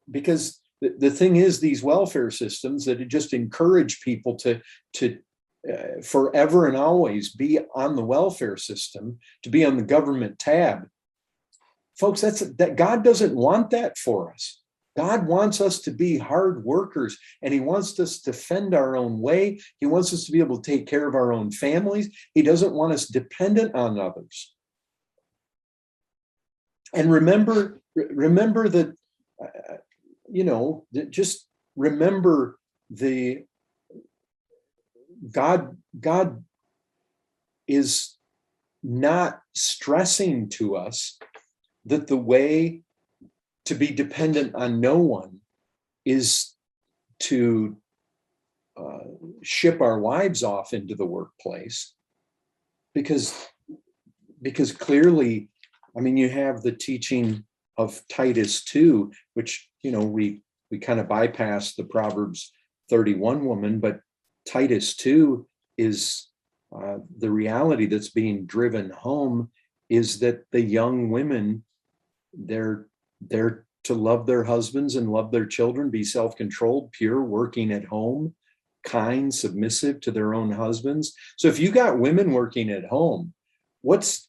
Because the thing is, these welfare systems that just encourage people to forever and always be on the welfare system, to be on the government tab. Folks, that God doesn't want that for us. God wants us to be hard workers, and he wants us to fend our own way. He wants us to be able to take care of our own families. He doesn't want us dependent on others. And remember that, just remember the God is not stressing to us that the way to be dependent on no one is to ship our wives off into the workplace, because clearly, I mean, you have the teaching of Titus 2, which, we kind of bypass the Proverbs 31 woman, but Titus 2 is the reality that's being driven home, is that the young women, they're to love their husbands and love their children, be self-controlled, pure, working at home, kind, submissive to their own husbands. So if you got women working at home, what's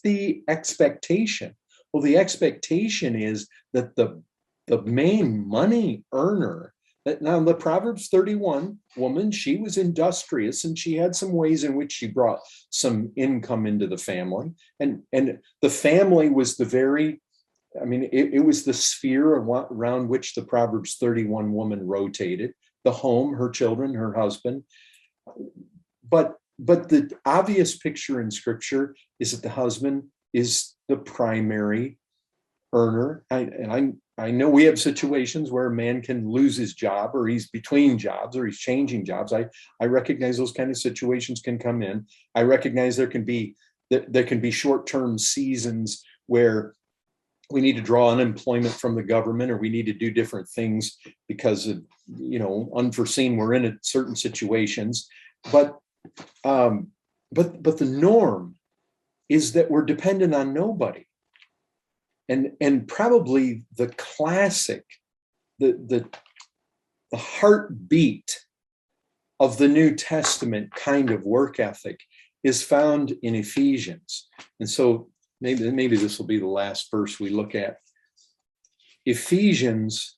the expectation? Well, the expectation is that the main money earner, that now the Proverbs 31 woman, she was industrious and she had some ways in which she brought some income into the family. And the family was it was the sphere around which the Proverbs 31 woman rotated: the home, her children, her husband. But the obvious picture in Scripture is that the husband is the primary earner. I know we have situations where a man can lose his job, or he's between jobs, or he's changing jobs. I recognize those kind of situations can come in. I recognize there can be short-term seasons where we need to draw unemployment from the government, or we need to do different things because of, unforeseen, we're in certain situations. But the norm is that we're dependent on nobody. And probably the classic, the heartbeat of the New Testament kind of work ethic is found in Ephesians. And so maybe this will be the last verse we look at. Ephesians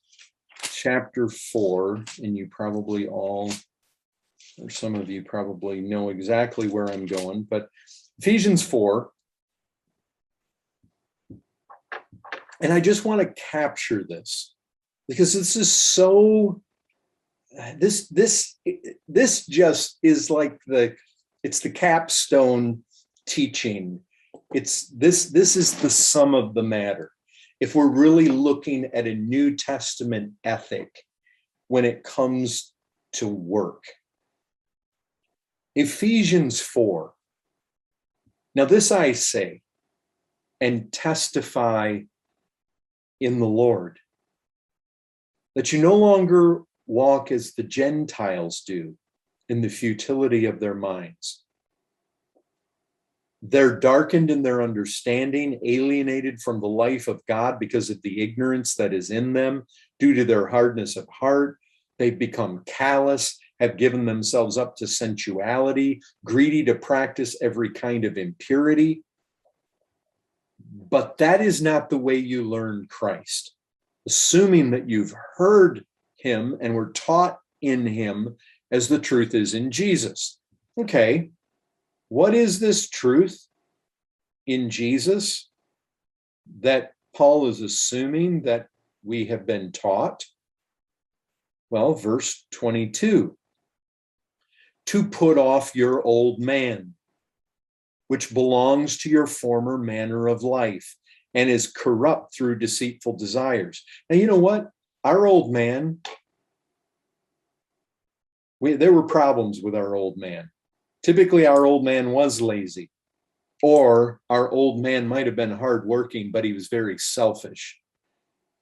chapter 4, and you probably all, or some of you probably know exactly where I'm going, but Ephesians 4. And I just want to capture this, because this is so, this just is like it's the capstone teaching. This is the sum of the matter. If we're really looking at a New Testament ethic when it comes to work. Ephesians 4. Now this I say and testify in the Lord, that you no longer walk as the Gentiles do, in the futility of their minds. They're darkened in their understanding, alienated from the life of God because of the ignorance that is in them due to their hardness of heart. They've become callous, have given themselves up to sensuality, greedy to practice every kind of impurity. But that is not the way you learn Christ. Assuming that you've heard him and were taught in him as the truth is in Jesus. Okay, what is this truth in Jesus that Paul is assuming that we have been taught? Well, verse 22. To put off your old man, which belongs to your former manner of life and is corrupt through deceitful desires. Now, you know what? Our old man, there were problems with our old man. Typically, our old man was lazy, or our old man might have been hardworking, but he was very selfish.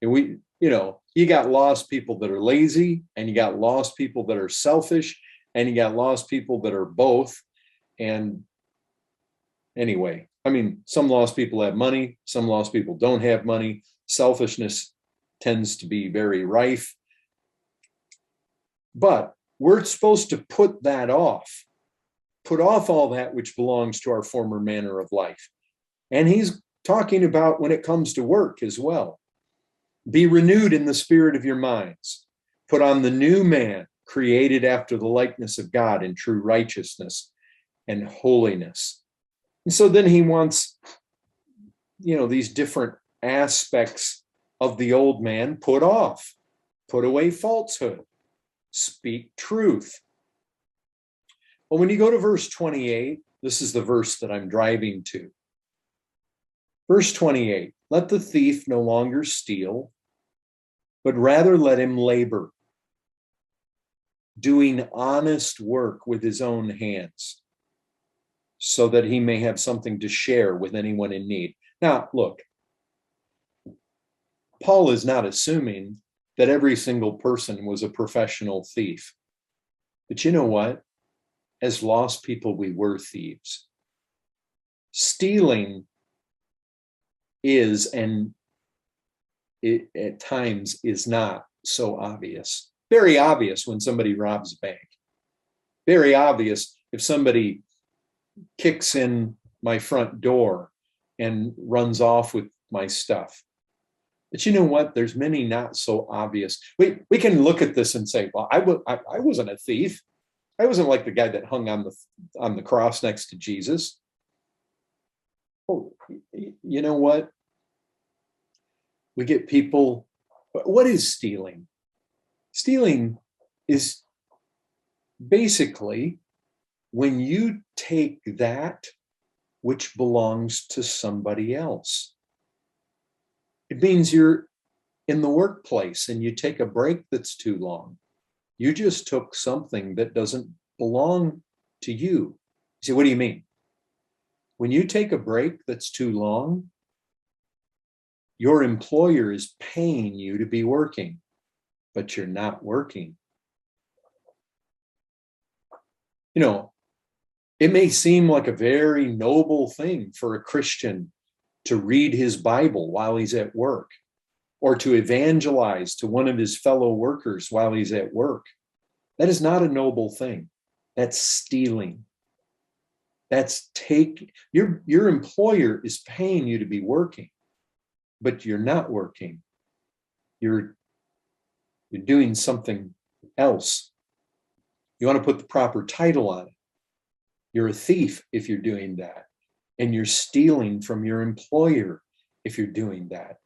And you got lost people that are lazy, and you got lost people that are selfish, and you got lost people that are both. And anyway, some lost people have money, some lost people don't have money. Selfishness tends to be very rife. But we're supposed to put that off, put off all that which belongs to our former manner of life. And he's talking about when it comes to work as well. Be renewed in the spirit of your minds. Put on the new man, created after the likeness of God in true righteousness and holiness. And so then he wants, these different aspects of the old man put off, put away falsehood, speak truth. Well, when you go to verse 28, this is the verse that I'm driving to. Verse 28, let the thief no longer steal, but rather let him labor, doing honest work with his own hands so that he may have something to share with anyone in need. Now, look, Paul is not assuming that every single person was a professional thief. But you know what? As lost people, we were thieves. Stealing is, and it at times is not so obvious. Very obvious when somebody robs a bank. Very obvious if somebody kicks in my front door and runs off with my stuff. But you know what? There's many not so obvious. We can look at this and say, well, I wasn't a thief. I wasn't like the guy that hung on the cross next to Jesus. Oh, you know what? We get people. What is stealing? Stealing is basically when you take that which belongs to somebody else. It means you're in the workplace and you take a break that's too long. You just took something that doesn't belong to you. You say, what do you mean? When you take a break that's too long, your employer is paying you to be working, but you're not working. You know, it may seem like a very noble thing for a Christian to read his Bible while he's at work, or to evangelize to one of his fellow workers while he's at work. That is not a noble thing. That's stealing. That's your employer is paying you to be working, but you're not working. You're doing something else. You want to put the proper title on it. You're a thief if you're doing that. And you're stealing from your employer if you're doing that.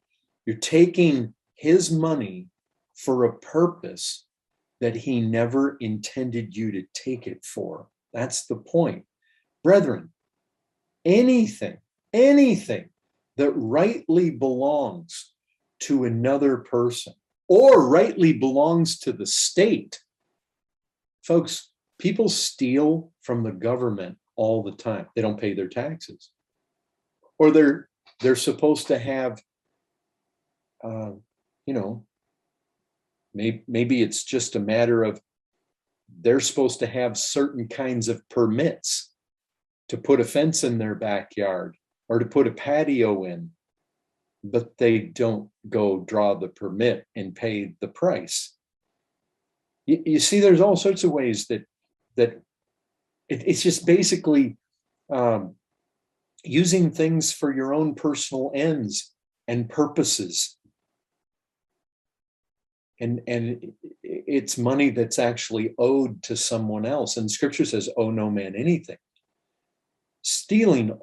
You're taking his money for a purpose that he never intended you to take it for. That's the point. Brethren, anything that rightly belongs to another person or rightly belongs to the state, folks, people steal from the government all the time. They don't pay their taxes. Or they're supposed to have, maybe it's just a matter of they're supposed to have certain kinds of permits to put a fence in their backyard or to put a patio in, but they don't go draw the permit and pay the price. You see, there's all sorts of ways that it's just basically using things for your own personal ends and purposes. And it's money that's actually owed to someone else. And Scripture says, owe no man anything. Stealing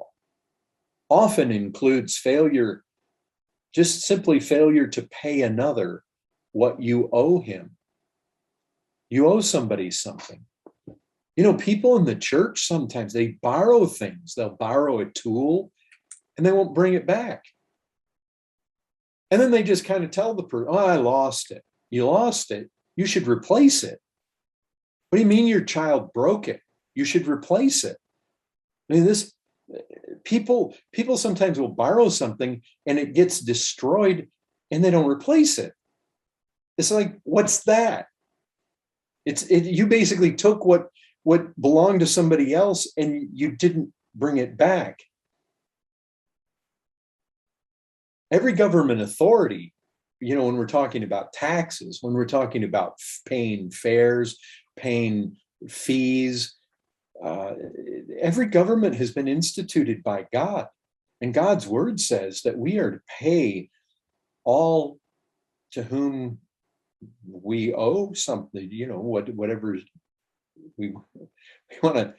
often includes failure, just simply failure to pay another what you owe him. You owe somebody something. You know, people in the church, sometimes they borrow things. They'll borrow a tool and they won't bring it back. And then they just kind of tell the person, oh, I lost it. You lost it. You should replace it. What do you mean your child broke it? You should replace it. I mean, people sometimes will borrow something and it gets destroyed and they don't replace it. It's like, what's that? You basically took what belonged to somebody else and you didn't bring it back. Every government authority, when we're talking about taxes, when we're talking about paying fares, paying fees, every government has been instituted by God. And God's word says that we are to pay all to whom we owe something, whatever we want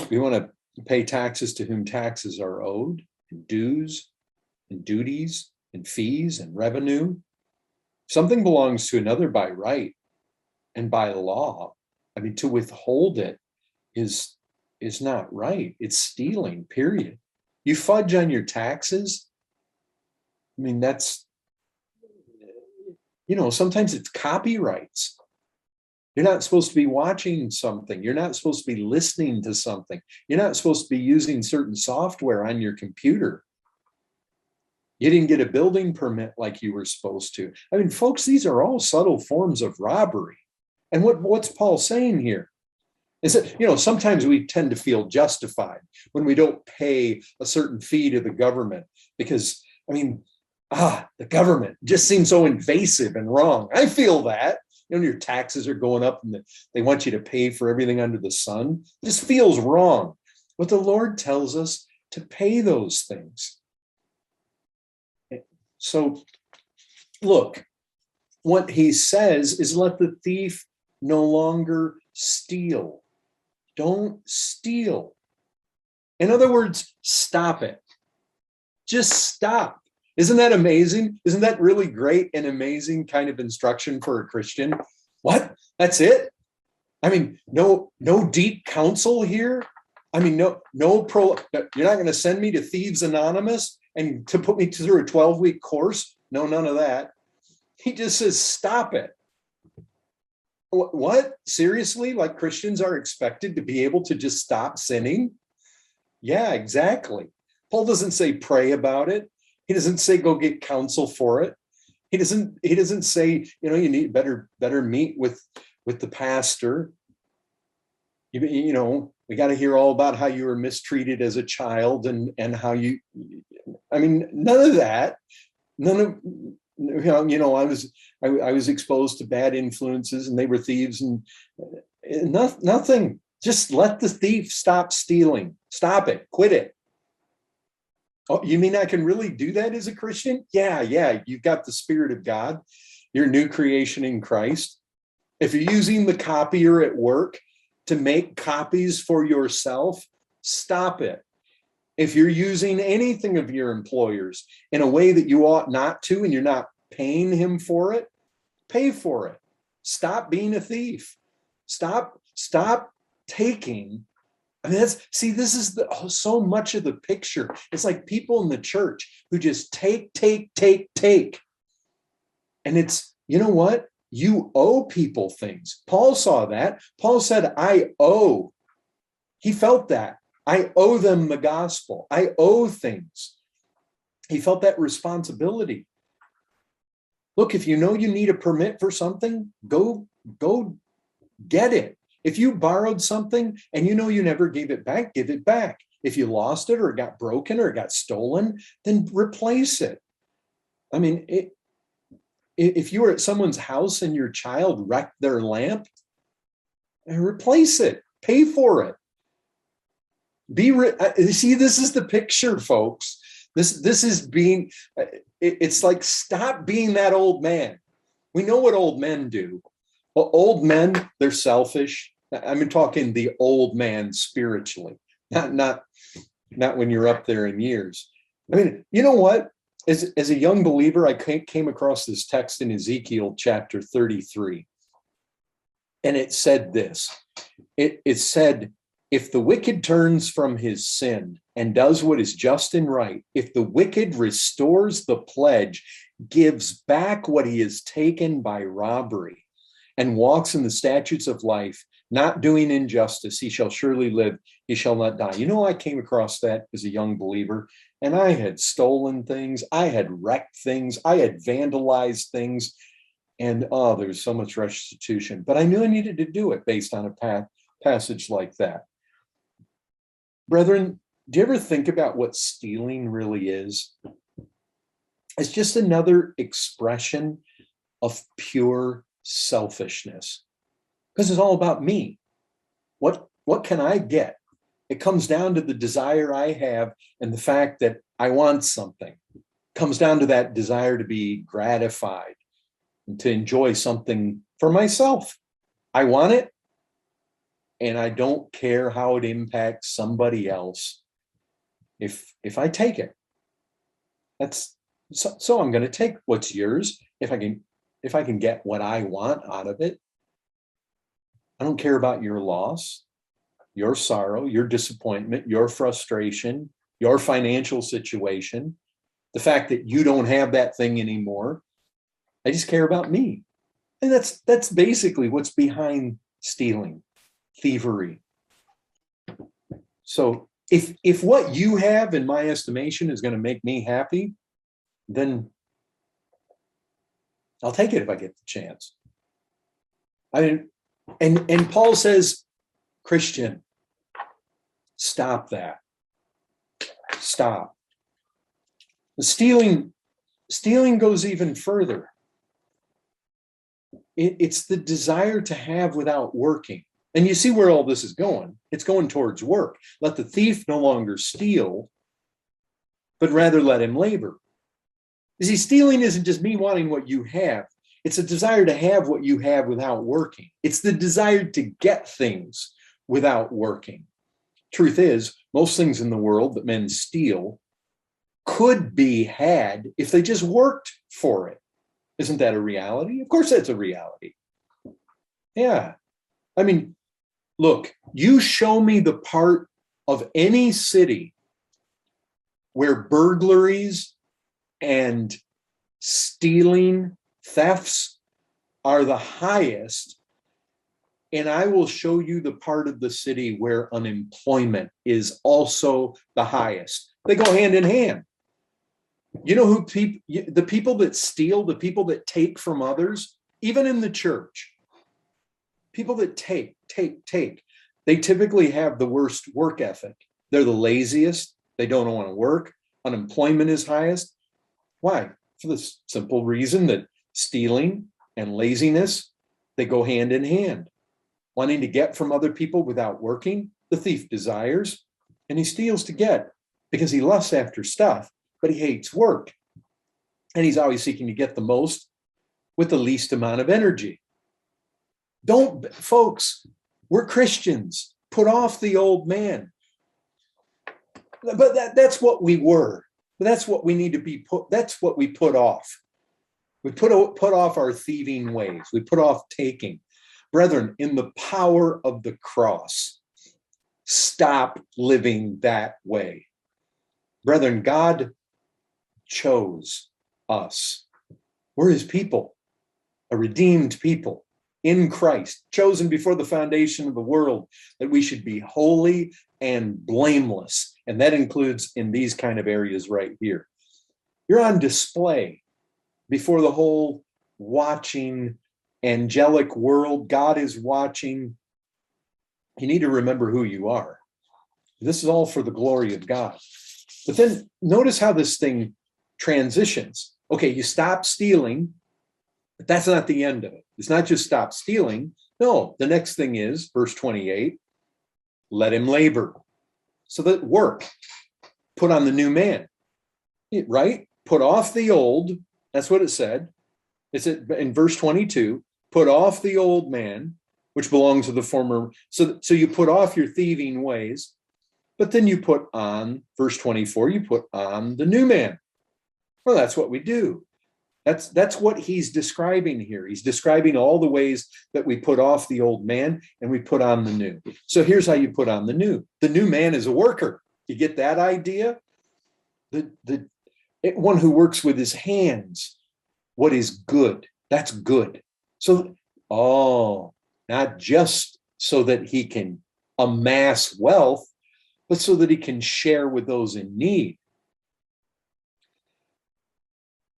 to pay taxes to whom taxes are owed, and dues and duties and fees and revenue. Something belongs to another by right and by law. I mean, to withhold it is not right. It's stealing, period. You fudge on your taxes. I mean, that's, sometimes it's copyrights. You're not supposed to be watching something. You're not supposed to be listening to something. You're not supposed to be using certain software on your computer. You didn't get a building permit like you were supposed to. I mean, folks, these are all subtle forms of robbery. And what's Paul saying here? Is that, sometimes we tend to feel justified when we don't pay a certain fee to the government because, the government just seems so invasive and wrong. I feel that. Your taxes are going up and they want you to pay for everything under the sun. This feels wrong. But the Lord tells us to pay those things. So, look, what he says is let the thief no longer steal. Don't steal. In other words, stop it. Just stop. Isn't that amazing? Isn't that really great and amazing kind of instruction for a Christian? What? That's it? No deep counsel here. You're not going to send me to Thieves Anonymous and to put me through a 12-week course? No, none of that. He just says, stop it. What? Seriously? Like Christians are expected to be able to just stop sinning? Yeah, exactly. Paul doesn't say pray about it. He doesn't say go get counsel for it. He doesn't say, you need better meet with the pastor. We got to hear all about how you were mistreated as a child and how you, none of that. I was exposed to bad influences and they were thieves and nothing. Just let the thief stop stealing. Stop it. Quit it. Oh, you mean I can really do that as a Christian? Yeah. You've got the Spirit of God. You're a new creation in Christ. If you're using the copier at work to make copies for yourself, stop it. If you're using anything of your employer's in a way that you ought not to, and you're not paying him for it, pay for it. Stop being a thief. Stop taking. This is so much of the picture. It's like people in the church who just take. And it's, you know what? You owe people things. Paul saw that. Paul said, I owe. He felt that. I owe them the gospel. I owe things. He felt that responsibility. Look, if you know you need a permit for something, go get it. If you borrowed something and you know you never gave it back, give it back. If you lost it or it got broken or it got stolen, then replace it. If you were at someone's house and your child wrecked their lamp, replace it. Pay for it. See, this is the picture, folks. This is being. It's like stop being that old man. We know what old men do. Well, old men, they're selfish. I'm talking the old man spiritually, not when you're up there in years. You know what? As a young believer, I came across this text in Ezekiel chapter 33. And it said this. It said, if the wicked turns from his sin and does what is just and right, if the wicked restores the pledge, gives back what he has taken by robbery, and walks in the statutes of life, not doing injustice, he shall surely live, he shall not die. I came across that as a young believer, and I had stolen things, I had wrecked things, I had vandalized things, and there's so much restitution. But I knew I needed to do it based on a passage like that. Brethren, do you ever think about what stealing really is? It's just another expression of pure selfishness, because it's all about me. What can I get? It comes down to the desire I have and the fact that I want something. It comes down to that desire to be gratified and to enjoy something for myself. I want it, and I don't care how it impacts somebody else. If I take it, that's so I'm going to take what's yours if I can get what I want out of it. I don't care about your loss, your sorrow, your disappointment, your frustration, your financial situation, the fact that you don't have that thing anymore. I just care about me. And that's basically what's behind stealing, thievery. So if what you have, in my estimation, is going to make me happy, then I'll take it if I get the chance. I mean, and Paul says, Christian, stop that. Stop. The stealing goes even further. It's the desire to have without working. And you see where all this is going. It's going towards work. Let the thief no longer steal, but rather let him labor. You see, stealing isn't just me wanting what you have. It's a desire to have what you have without working. It's the desire to get things without working. Truth is, most things in the world that men steal could be had if they just worked for it. Isn't that a reality? Of course, that's a reality. Yeah. I mean, look, you show me the part of any city where burglaries and stealing, thefts are the highest, and I will show you the part of the city where unemployment is also the highest. They go hand in hand. You know who the people that steal, the people that take from others, even in the church, people that take, they typically have the worst work ethic. They're the laziest. They don't want to work. Unemployment is highest. Why? For the simple reason that stealing and laziness, they go hand in hand. Wanting to get from other people without working, the thief desires, and he steals to get because he lusts after stuff, but he hates work. And he's always seeking to get the most with the least amount of energy. Folks, we're Christians. Put off the old man. But that's what we were. That's what we need to be that's what we put off. We put off our thieving ways. We put off taking. Brethren, in the power of the cross, stop living that way. Brethren, God chose us. We're his people, a redeemed people in Christ, chosen before the foundation of the world, that we should be holy and blameless. And that includes in these kind of areas right here. You're on display before the whole watching angelic world. God is watching. You need to remember who you are. This is all for the glory of God. But then notice how this thing transitions. Okay, you stop stealing, but that's not the end of it. It's not just stop stealing. No, the next thing is, verse 28, let him labor. So that work, put on the new man, right? Put off the old. That's what it said. It's in verse 22, put off the old man, which belongs to the former. So you put off your thieving ways, but then you put on, verse 24, you put on the new man. Well, that's what we do. That's what he's describing here. He's describing all the ways that we put off the old man and we put on the new. So here's how you put on the new. The new man is a worker. You get that idea? The one who works with his hands. What is good? That's good. So, not just so that he can amass wealth, but so that he can share with those in need.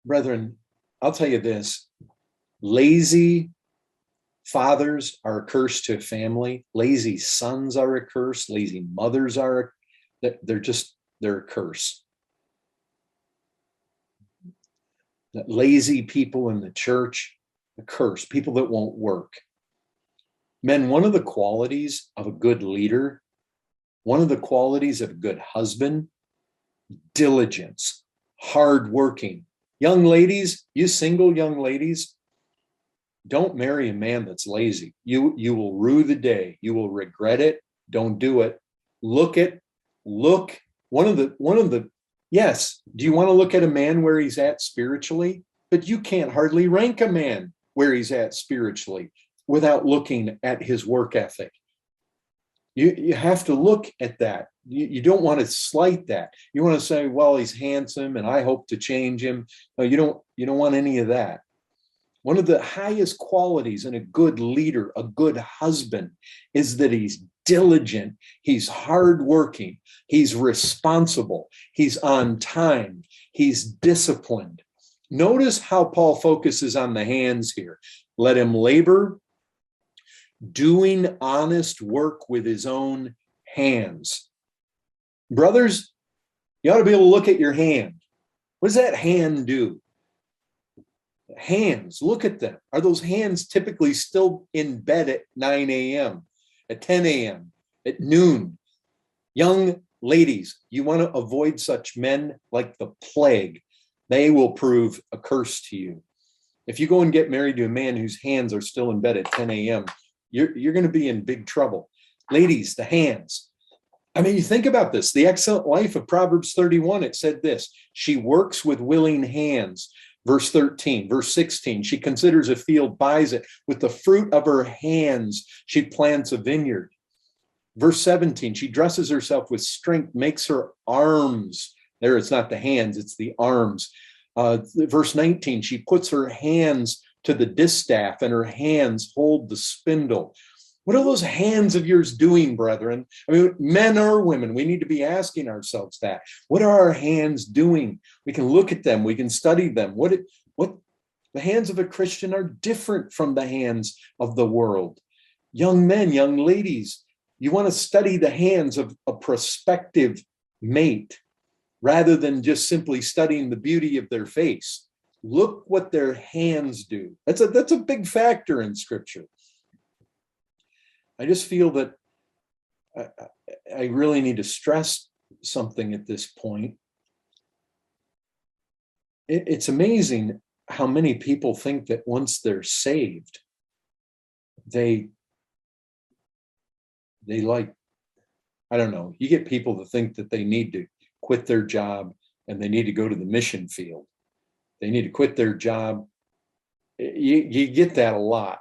Brethren, I'll tell you this, lazy fathers are a curse to a family. Lazy sons are a curse. Lazy mothers are, they're a curse. Lazy people in the church, a curse. People that won't work. Men, one of the qualities of a good leader, one of the qualities of a good husband, diligence, hardworking. Young ladies, you single young ladies, don't marry a man that's lazy. You will rue the day. You will regret it. Don't do it. Look. One of the yes. Do you want to look at a man where he's at spiritually? But you can't hardly rank a man where he's at spiritually without looking at his work ethic. You have to look at that. You don't want to slight that. You want to say, well, he's handsome and I hope to change him. No, you don't want any of that. One of the highest qualities in a good leader, a good husband, is that he's diligent, he's hardworking, he's responsible, he's on time, he's disciplined. Notice how Paul focuses on the hands here. Let him labor, doing honest work with his own hands. Brothers, you ought to be able to look at your hand. What does that hand do? Hands, look at them. Are those hands typically still in bed at 9 a.m., at 10 a.m., at noon? Young ladies, you want to avoid such men like the plague. They will prove a curse to you. If you go and get married to a man whose hands are still in bed at 10 a.m., you're going to be in big trouble. Ladies, the hands. I mean, you think about this. The excellent life of Proverbs 31, it said this: she works with willing hands. Verse 13, verse 16, she considers a field, buys it. With the fruit of her hands, she plants a vineyard. Verse 17, she dresses herself with strength, makes her arms. There, it's not the hands, it's the arms. Verse 19, she puts her hands to the distaff and her hands hold the spindle. What are those hands of yours doing, brethren? I mean, men or women, we need to be asking ourselves that. What are our hands doing? We can look at them. We can study them. What the hands of a Christian are different from the hands of the world. Young men, young ladies, you want to study the hands of a prospective mate rather than just simply studying the beauty of their face. Look what their hands do. That's a big factor in Scripture. I just feel that I really need to stress something at this point. It's amazing how many people think that once they're saved, they like, I don't know, you get people that think that they need to quit their job and they need to go to the mission field. They need to quit their job. You get that a lot.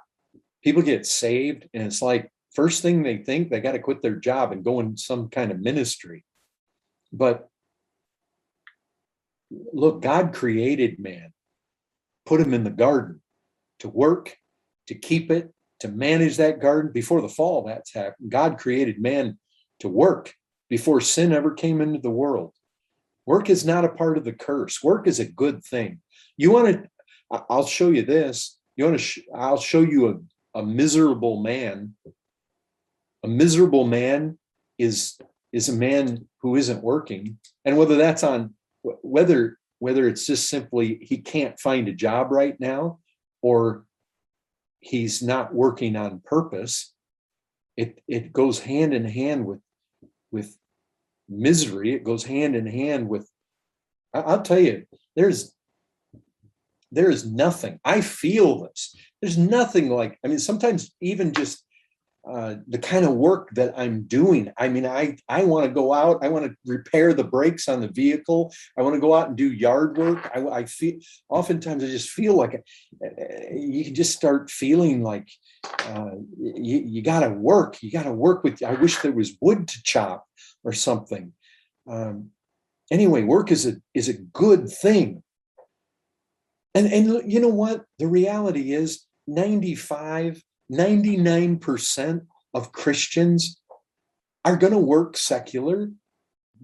People get saved and it's like, first thing they think, they got to quit their job and go in some kind of ministry. But look, God created man, put him in the garden to work, to keep it, to manage that garden. Before the fall, that's happened. God created man to work before sin ever came into the world. Work is not a part of the curse. Work is a good thing. You want to, I'll show you this. I'll show you a miserable man. A miserable man is a man who isn't working. And whether that's on, whether it's just simply he can't find a job right now, or he's not working on purpose, it goes hand in hand with misery. It goes hand in hand with, I'll tell you, there is nothing. I feel this. There's nothing like, I mean, sometimes even just the kind of work that I'm doing. I mean, I want to go out. I want to repair the brakes on the vehicle. I want to go out and do yard work. I feel, oftentimes I just feel like you can just start feeling like you got to work. You got to work with, I wish there was wood to chop or something. Anyway, work is a good thing. And you know what? The reality is 99% of Christians are going to work secular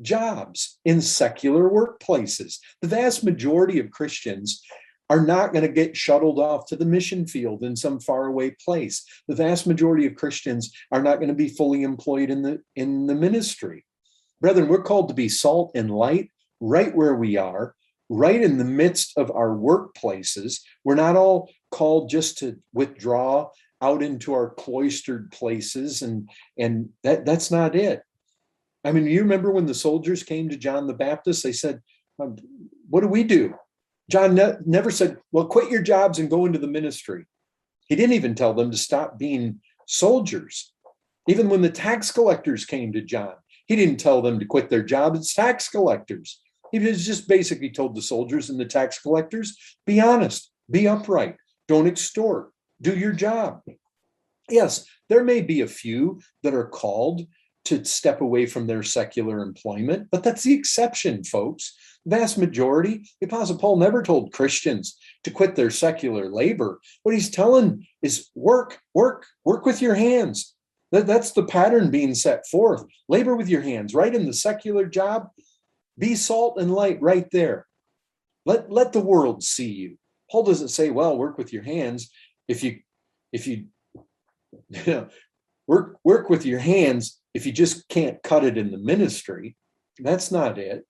jobs in secular workplaces. The vast majority of Christians are not going to get shuttled off to the mission field in some faraway place. The vast majority of Christians are not going to be fully employed in the ministry. Brethren, we're called to be salt and light right where we are, right in the midst of our workplaces. We're not all called just to withdraw out into our cloistered places, and that's not it. I mean, you remember when the soldiers came to John the Baptist, they said, what do we do? John never said, well, quit your jobs and go into the ministry. He didn't even tell them to stop being soldiers. Even when the tax collectors came to John, he didn't tell them to quit their jobs as tax collectors. He just basically told the soldiers and the tax collectors, be honest, be upright, don't extort. Do your job. Yes, there may be a few that are called to step away from their secular employment, but that's the exception, folks. Vast majority. The Apostle Paul never told Christians to quit their secular labor. What he's telling is work with your hands. That's the pattern being set forth. Labor with your hands, right in the secular job. Be salt and light right there. Let the world see you. Paul doesn't say, well, work with your hands. If you work with your hands, if you just can't cut it in the ministry, that's not it.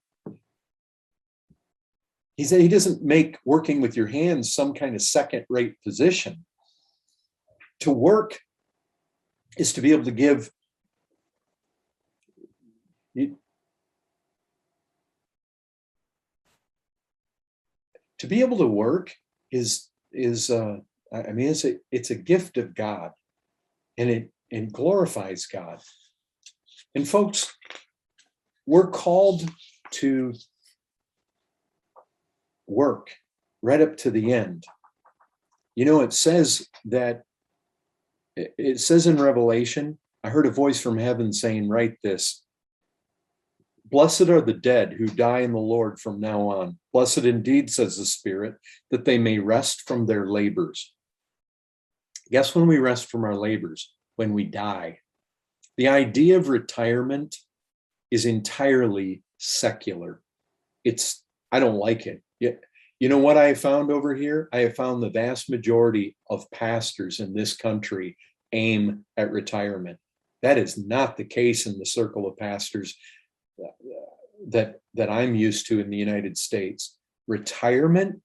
He said he doesn't make working with your hands some kind of second-rate position. To work is to be able to give. To be able to work is it's a gift of God, and it glorifies God. And folks, we're called to work right up to the end. You know, it says in Revelation, I heard a voice from heaven saying, write this: blessed are the dead who die in the Lord from now on. Blessed indeed, says the Spirit, that they may rest from their labors. Guess when we rest from our labors? When we die. The idea of retirement is entirely secular. I don't like it. You know what I have found over here? I have found the vast majority of pastors in this country aim at retirement. That is not the case in the circle of pastors that I'm used to in the United States. Retirement,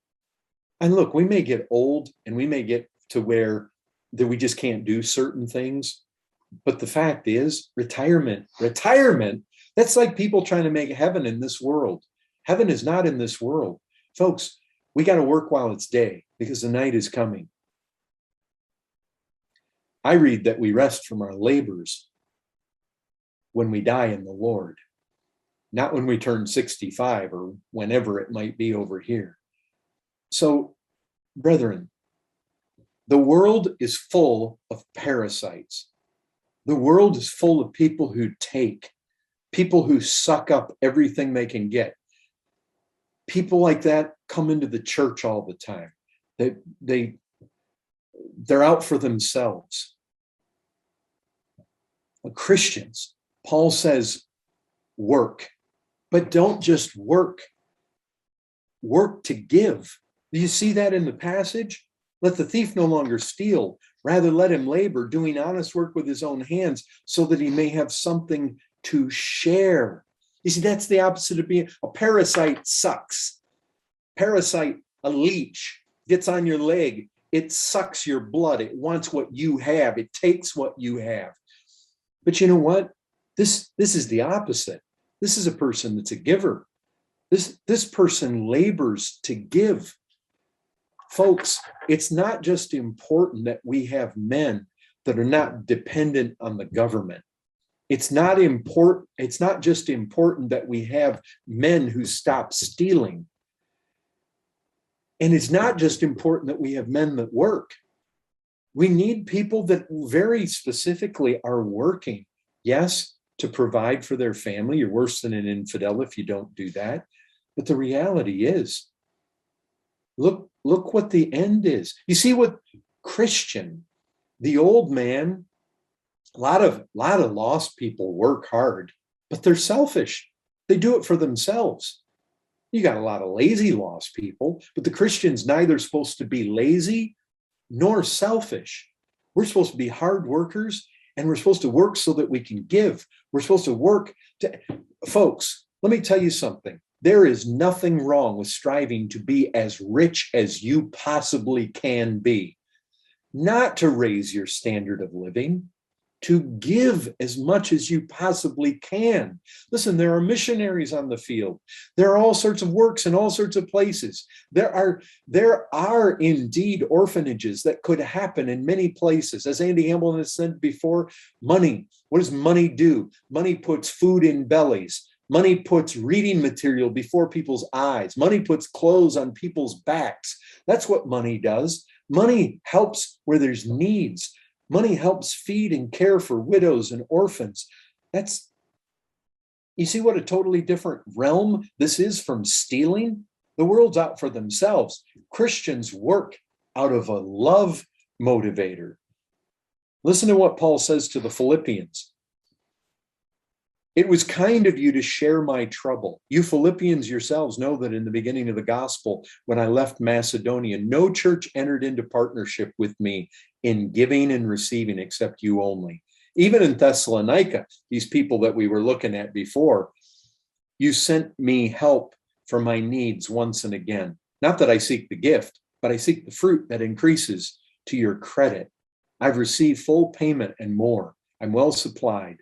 and look, we may get old and we may get to where that we just can't do certain things. But the fact is, retirement, that's like people trying to make heaven in this world. Heaven is not in this world. Folks, we got to work while it's day because the night is coming. I read that we rest from our labors when we die in the Lord, not when we turn 65 or whenever it might be over here. So, brethren, the world is full of parasites. The world is full of people who people who suck up everything they can get. People like that come into the church all the time. They're out for themselves. Christians, Paul says, work, but don't just work. Work to give. Do you see that in the passage? Let the thief no longer steal, rather let him labor, doing honest work with his own hands, so that he may have something to share. You see, that's the opposite of being a parasite. Sucks. Parasite, a leech, gets on your leg. It sucks your blood. It wants what you have. It takes what you have. But you know what? This is the opposite. This is a person that's a giver. This person labors to give. Folks, it's not just important that we have men that are not dependent on the government. It's not just important that we have men who stop stealing. And it's not just important that we have men that work. We need people that very specifically are working, yes, to provide for their family. You're worse than an infidel if you don't do that. But the reality is, look what the end is. You see what Christian, the old man, a lot of lost people work hard, but they're selfish. They do it for themselves. You got a lot of lazy lost people, but the Christian's neither supposed to be lazy nor selfish. We're supposed to be hard workers, and we're supposed to work so that we can give. We're supposed to work to, folks, let me tell you something. There is nothing wrong with striving to be as rich as you possibly can be. Not to raise your standard of living, to give as much as you possibly can. Listen, there are missionaries on the field. There are all sorts of works in all sorts of places. There are indeed orphanages that could happen in many places. As Andy Hamilton has said before, money, what does money do? Money puts food in bellies. Money puts reading material before people's eyes. Money puts clothes on people's backs. That's what money does. Money helps where there's needs. Money helps feed and care for widows and orphans. You see what a totally different realm this is from stealing? The world's out for themselves. Christians work out of a love motivator. Listen to what Paul says to the Philippians. It was kind of you to share my trouble. You Philippians yourselves know that in the beginning of the gospel, when I left Macedonia, no church entered into partnership with me in giving and receiving except you only. Even in Thessalonica, these people that we were looking at before, you sent me help for my needs once and again. Not that I seek the gift, but I seek the fruit that increases to your credit. I've received full payment and more. I'm well supplied,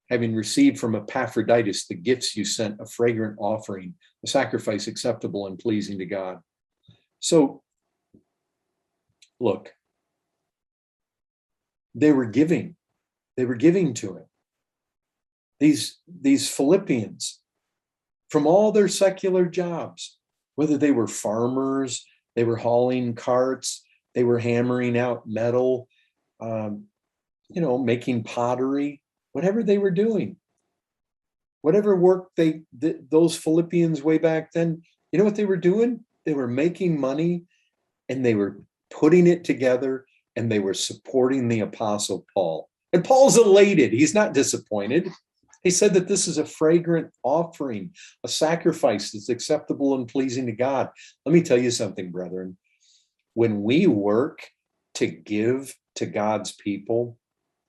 having received from Epaphroditus the gifts you sent, a fragrant offering, a sacrifice acceptable and pleasing to God. So, look, they were giving. They were giving to it. These Philippians, from all their secular jobs, whether they were farmers, they were hauling carts, they were hammering out metal, making pottery, whatever they were doing, whatever work those Philippians way back then, you know what they were doing? They were making money and they were putting it together and they were supporting the Apostle Paul. And Paul's elated. He's not disappointed. He said that this is a fragrant offering, a sacrifice that's acceptable and pleasing to God. Let me tell you something, brethren. When we work to give to God's people,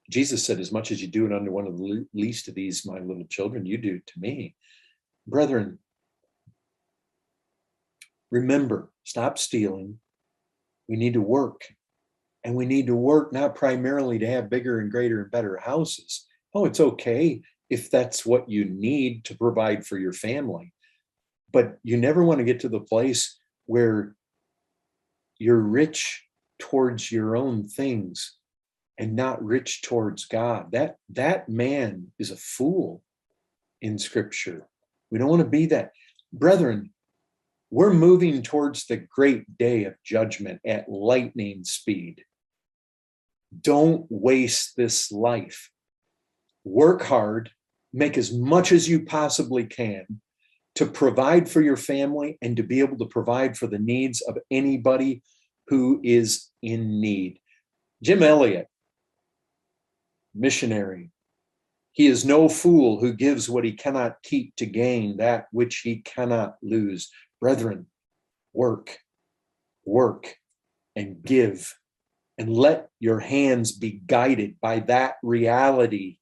Jesus said, as much as you do it under one of the least of these, my little children, you do it to me. Brethren, remember, stop stealing. We need to work. And we need to work not primarily to have bigger and greater and better houses. Oh, it's okay if that's what you need to provide for your family. But you never want to get to the place where you're rich towards your own things and not rich towards God. That man is a fool in Scripture. We don't want to be that. Brethren, we're moving towards the great day of judgment at lightning speed. Don't waste this life. Work hard, make as much as you possibly can to provide for your family and to be able to provide for the needs of anybody who is in need. Jim Elliot, missionary, he is no fool who gives what he cannot keep to gain that which he cannot lose. Brethren, work, and give, and let your hands be guided by that reality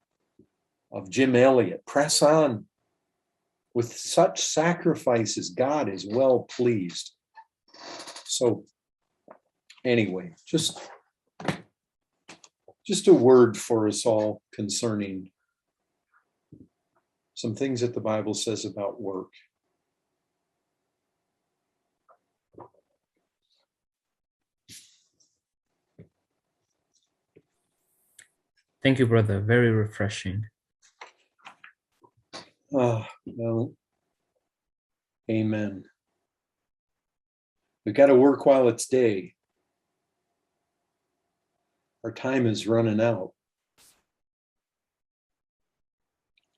of Jim Elliot. Press on. With such sacrifices, God is well pleased. So anyway, just a word for us all concerning some things that the Bible says about work. Thank you, brother. Very refreshing. Well, amen. We've got to work while it's day. Our time is running out.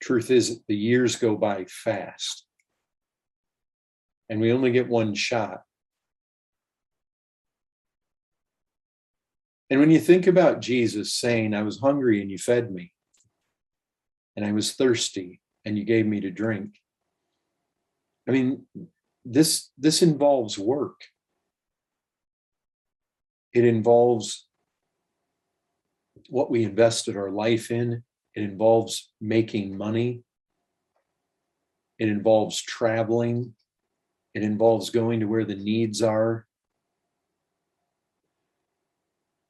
Truth is, the years go by fast. And we only get one shot. And when you think about Jesus saying, I was hungry and you fed me, and I was thirsty and you gave me to drink. I mean, this involves work. It involves what we invested our life in. It involves making money. It involves traveling. It involves going to where the needs are.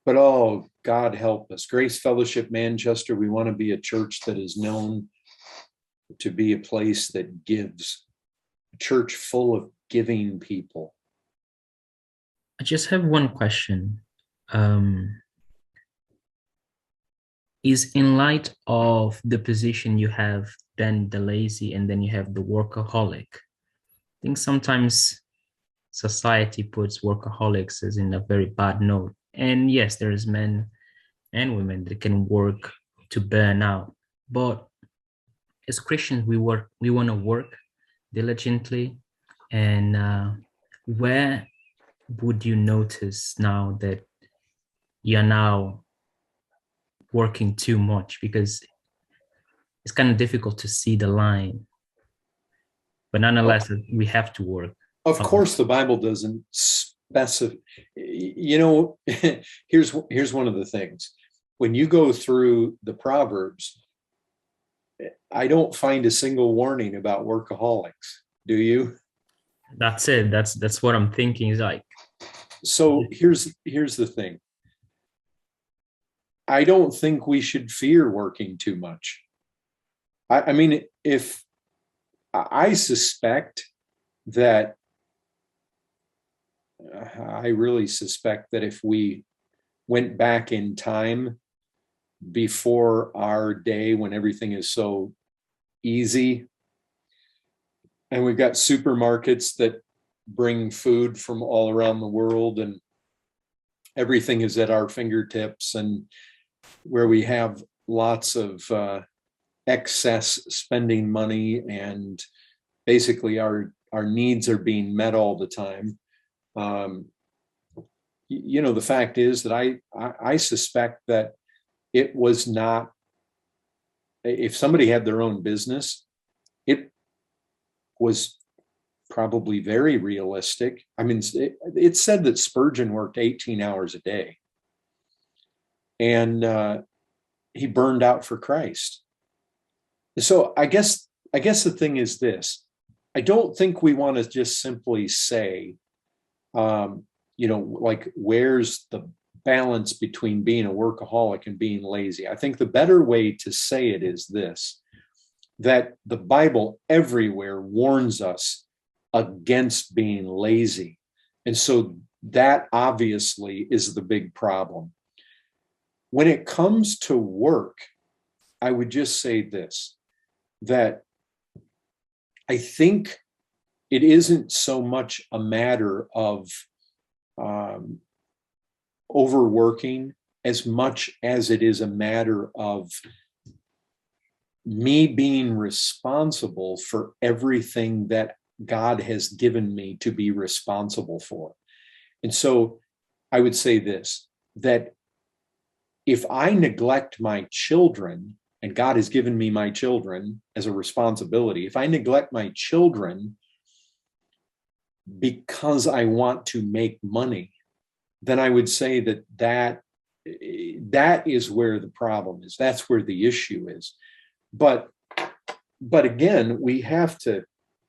But oh, God help us. Grace Fellowship Manchester, we want to be a church that is known to be a place that gives, a church full of giving people. I just have one question. Is in light of the position you have, then the lazy, and then you have the workaholic. I think sometimes society puts workaholics as in a very bad note. And yes, there's men and women that can work to burn out. But as Christians, we want to work diligently. And where would you notice now that you're now working too much? Because it's kind of difficult to see the line, but nonetheless, we have to work. Of course, the Bible doesn't specify. Here's one of the things. When you go through the Proverbs, I don't find a single warning about workaholics. Do you? That's it. That's what I'm thinking. Is like. So here's the thing. I don't think we should fear working too much. I mean, if I suspect that, I really suspect that if we went back in time before our day when everything is so easy, and we've got supermarkets that bring food from all around the world and everything is at our fingertips, and where we have lots of excess spending money, and basically our needs are being met all the time. The fact is that I suspect that it was not, if somebody had their own business, it was probably very realistic. I mean, it said that Spurgeon worked 18 hours a day, and he burned out for Christ. So I guess the thing is this: I don't think we want to just simply say, like, where's the balance between being a workaholic and being lazy? I think the better way to say it is this: that the Bible everywhere warns us against being lazy. And so that obviously is the big problem. When it comes to work, I would just say this, that I think it isn't so much a matter of overworking as much as it is a matter of me being responsible for everything that God has given me to be responsible for. And so I would say this, that if I neglect my children, and God has given me my children as a responsibility, if I neglect my children because I want to make money, then I would say that is where the problem is. That's where the issue is. But again, we have to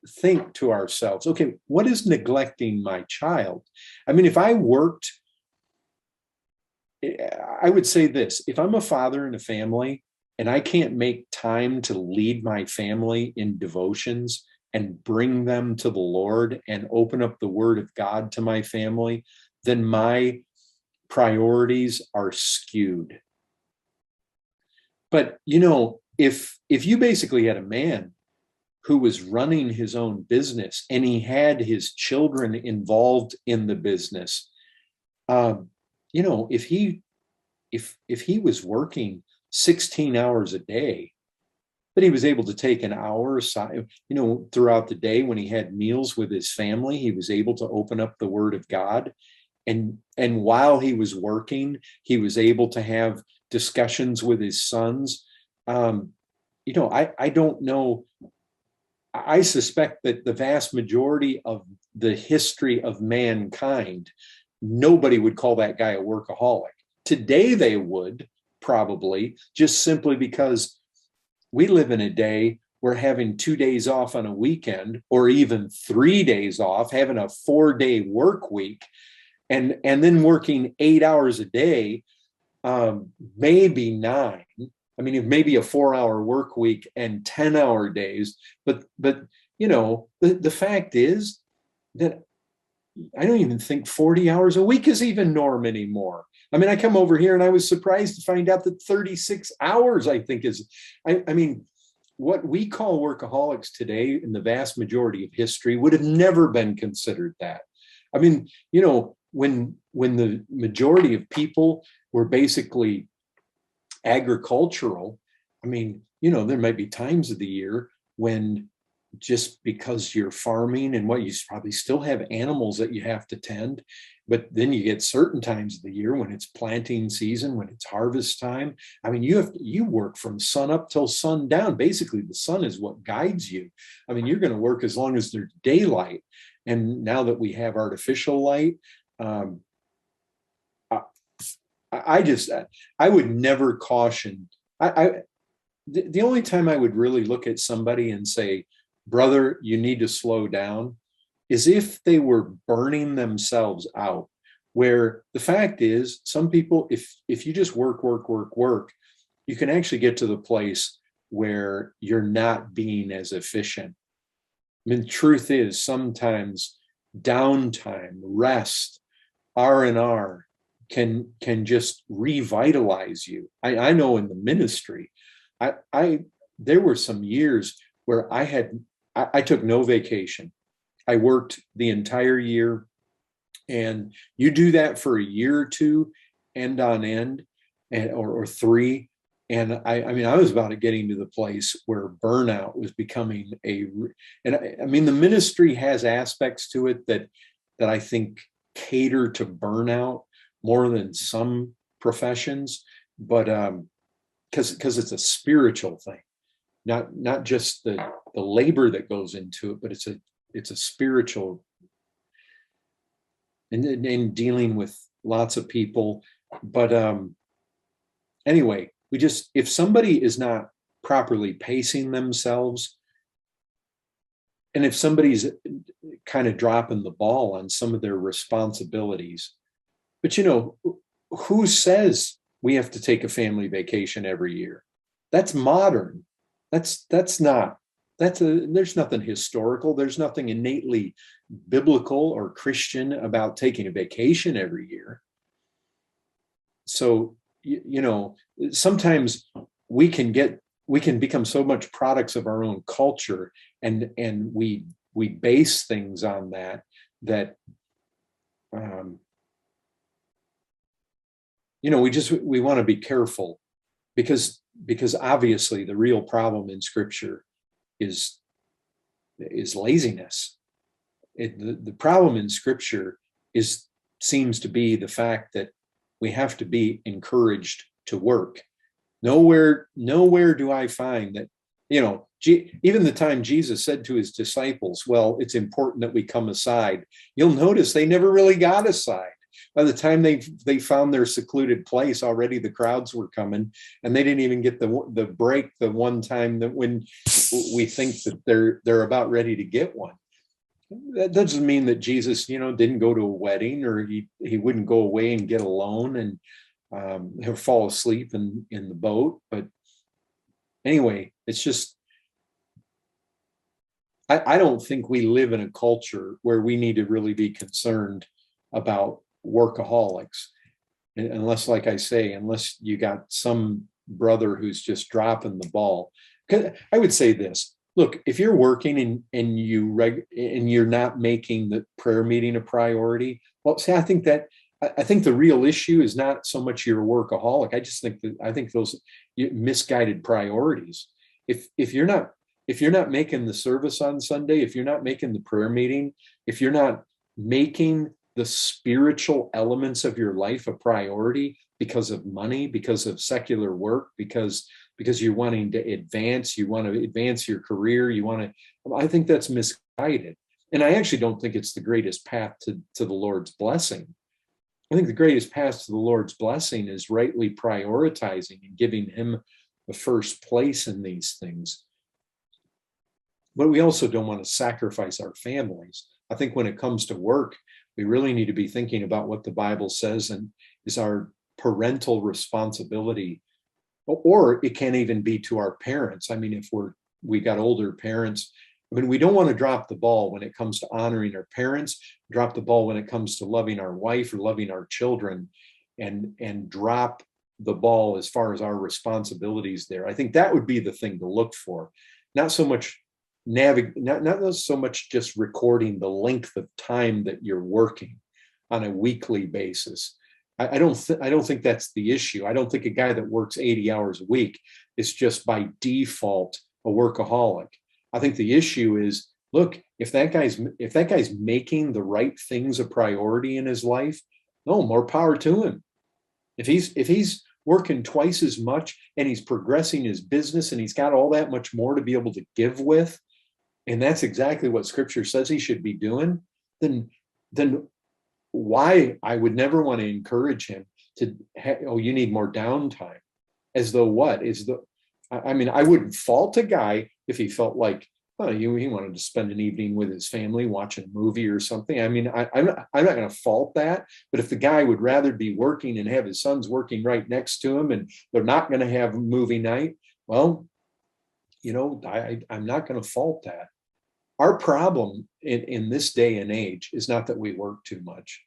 think to ourselves, okay, what is neglecting my child? I mean, if I worked, I would say this: if I'm a father in a family and I can't make time to lead my family in devotions and bring them to the Lord and open up the Word of God to my family, then my priorities are skewed. But, if you basically had a man who was running his own business and he had his children involved in the business, if he was working 16 hours a day, but he was able to take an hour aside, throughout the day when he had meals with his family, he was able to open up the Word of God. And while he was working, he was able to have discussions with his sons. I don't know. I suspect that the vast majority of the history of mankind, nobody would call that guy a workaholic. Today they would probably, just simply because we live in a day where having 2 days off on a weekend, or even 3 days off, having a 4-day work week, and then working 8 hours a day, maybe 9. I mean, maybe a 4-hour work week and 10-hour days. But the fact is that I don't even think 40 hours a week is even norm anymore. I mean, I come over here and I was surprised to find out that 36 hours, I think, is, I mean, what we call workaholics today in the vast majority of history would have never been considered that. I mean, when the majority of people were basically agricultural, I mean, there might be times of the year when, just because you're farming and what, you probably still have animals that you have to tend, but then you get certain times of the year when it's planting season, when it's harvest time. I mean, you work from sun up till sundown. Basically, the sun is what guides you. I mean, you're going to work as long as there's daylight. And now that we have artificial light, um, I, I would never caution. The only time I would really look at somebody and say, brother, you need to slow down, is if they were burning themselves out. Where the fact is, some people, if you just work, you can actually get to the place where you're not being as efficient. I mean, the truth is, sometimes downtime, rest, R&R can just revitalize you. I know in the ministry, I there were some years where I took no vacation. I worked the entire year, and you do that for a year or two, end on end, or three. And I mean, I was about to getting to the place where burnout was becoming I mean, the ministry has aspects to it that I think cater to burnout more than some professions, but because it's a spiritual thing, not just the labor that goes into it, but it's a spiritual, and dealing with lots of people. But anyway, if somebody is not properly pacing themselves, and if somebody's kind of dropping the ball on some of their responsibilities, but who says we have to take a family vacation every year? That's modern. There's nothing historical. There's nothing innately biblical or Christian about taking a vacation every year. So, sometimes we can become so much products of our own culture, and we base things on that we want to be careful, because obviously the real problem in Scripture is laziness. The problem in Scripture seems to be the fact that we have to be encouraged to work. Nowhere do I find that, even the time Jesus said to his disciples, well, it's important that we come aside. You'll notice they never really got aside. By the time they found their secluded place, already the crowds were coming, and they didn't even get the break the one time that when we think that they're about ready to get one. That doesn't mean that Jesus, didn't go to a wedding, or he wouldn't go away and get alone and he'll fall asleep in the boat. But anyway, it's just, I don't think we live in a culture where we need to really be concerned about workaholics, unless, like I say, unless you got some brother who's just dropping the ball. I would say this: look, if you're working and you're not making the prayer meeting a priority, well, see, I think the real issue is not so much you're a workaholic. I think those misguided priorities. If you're not making the service on Sunday, if you're not making the prayer meeting, if you're not making the spiritual elements of your life a priority because of money, because of secular work, because you're wanting to advance, you want to advance your career, I think that's misguided. And I actually don't think it's the greatest path to the Lord's blessing. I think the greatest path to the Lord's blessing is rightly prioritizing and giving him the first place in these things. But we also don't want to sacrifice our families. I think when it comes to work, we really need to be thinking about what the Bible says and is our parental responsibility. Or it can't even be to our parents. I mean, if we got older parents, I mean, we don't want to drop the ball when it comes to honoring our parents, drop the ball when it comes to loving our wife or loving our children, and drop the ball as far as our responsibilities there. I think that would be the thing to look for. Not so much not so much just recording the length of time that you're working on a weekly basis. I don't think that's the issue. I don't think a guy that works 80 hours a week is just by default a workaholic. I think the issue is, look, if that guy's making the right things a priority in his life, no, more power to him. If he's working twice as much and he's progressing his business and he's got all that much more to be able to give with, and that's exactly what scripture says he should be doing, then why I would never want to encourage him to, you need more downtime. As though what is the, I mean, I wouldn't fault a guy if he felt like, oh, he wanted to spend an evening with his family, watching a movie or something. I mean, I'm not going to fault that. But if the guy would rather be working and have his sons working right next to him and they're not going to have a movie night, well, I'm not going to fault that. Our problem in this day and age is not that we work too much.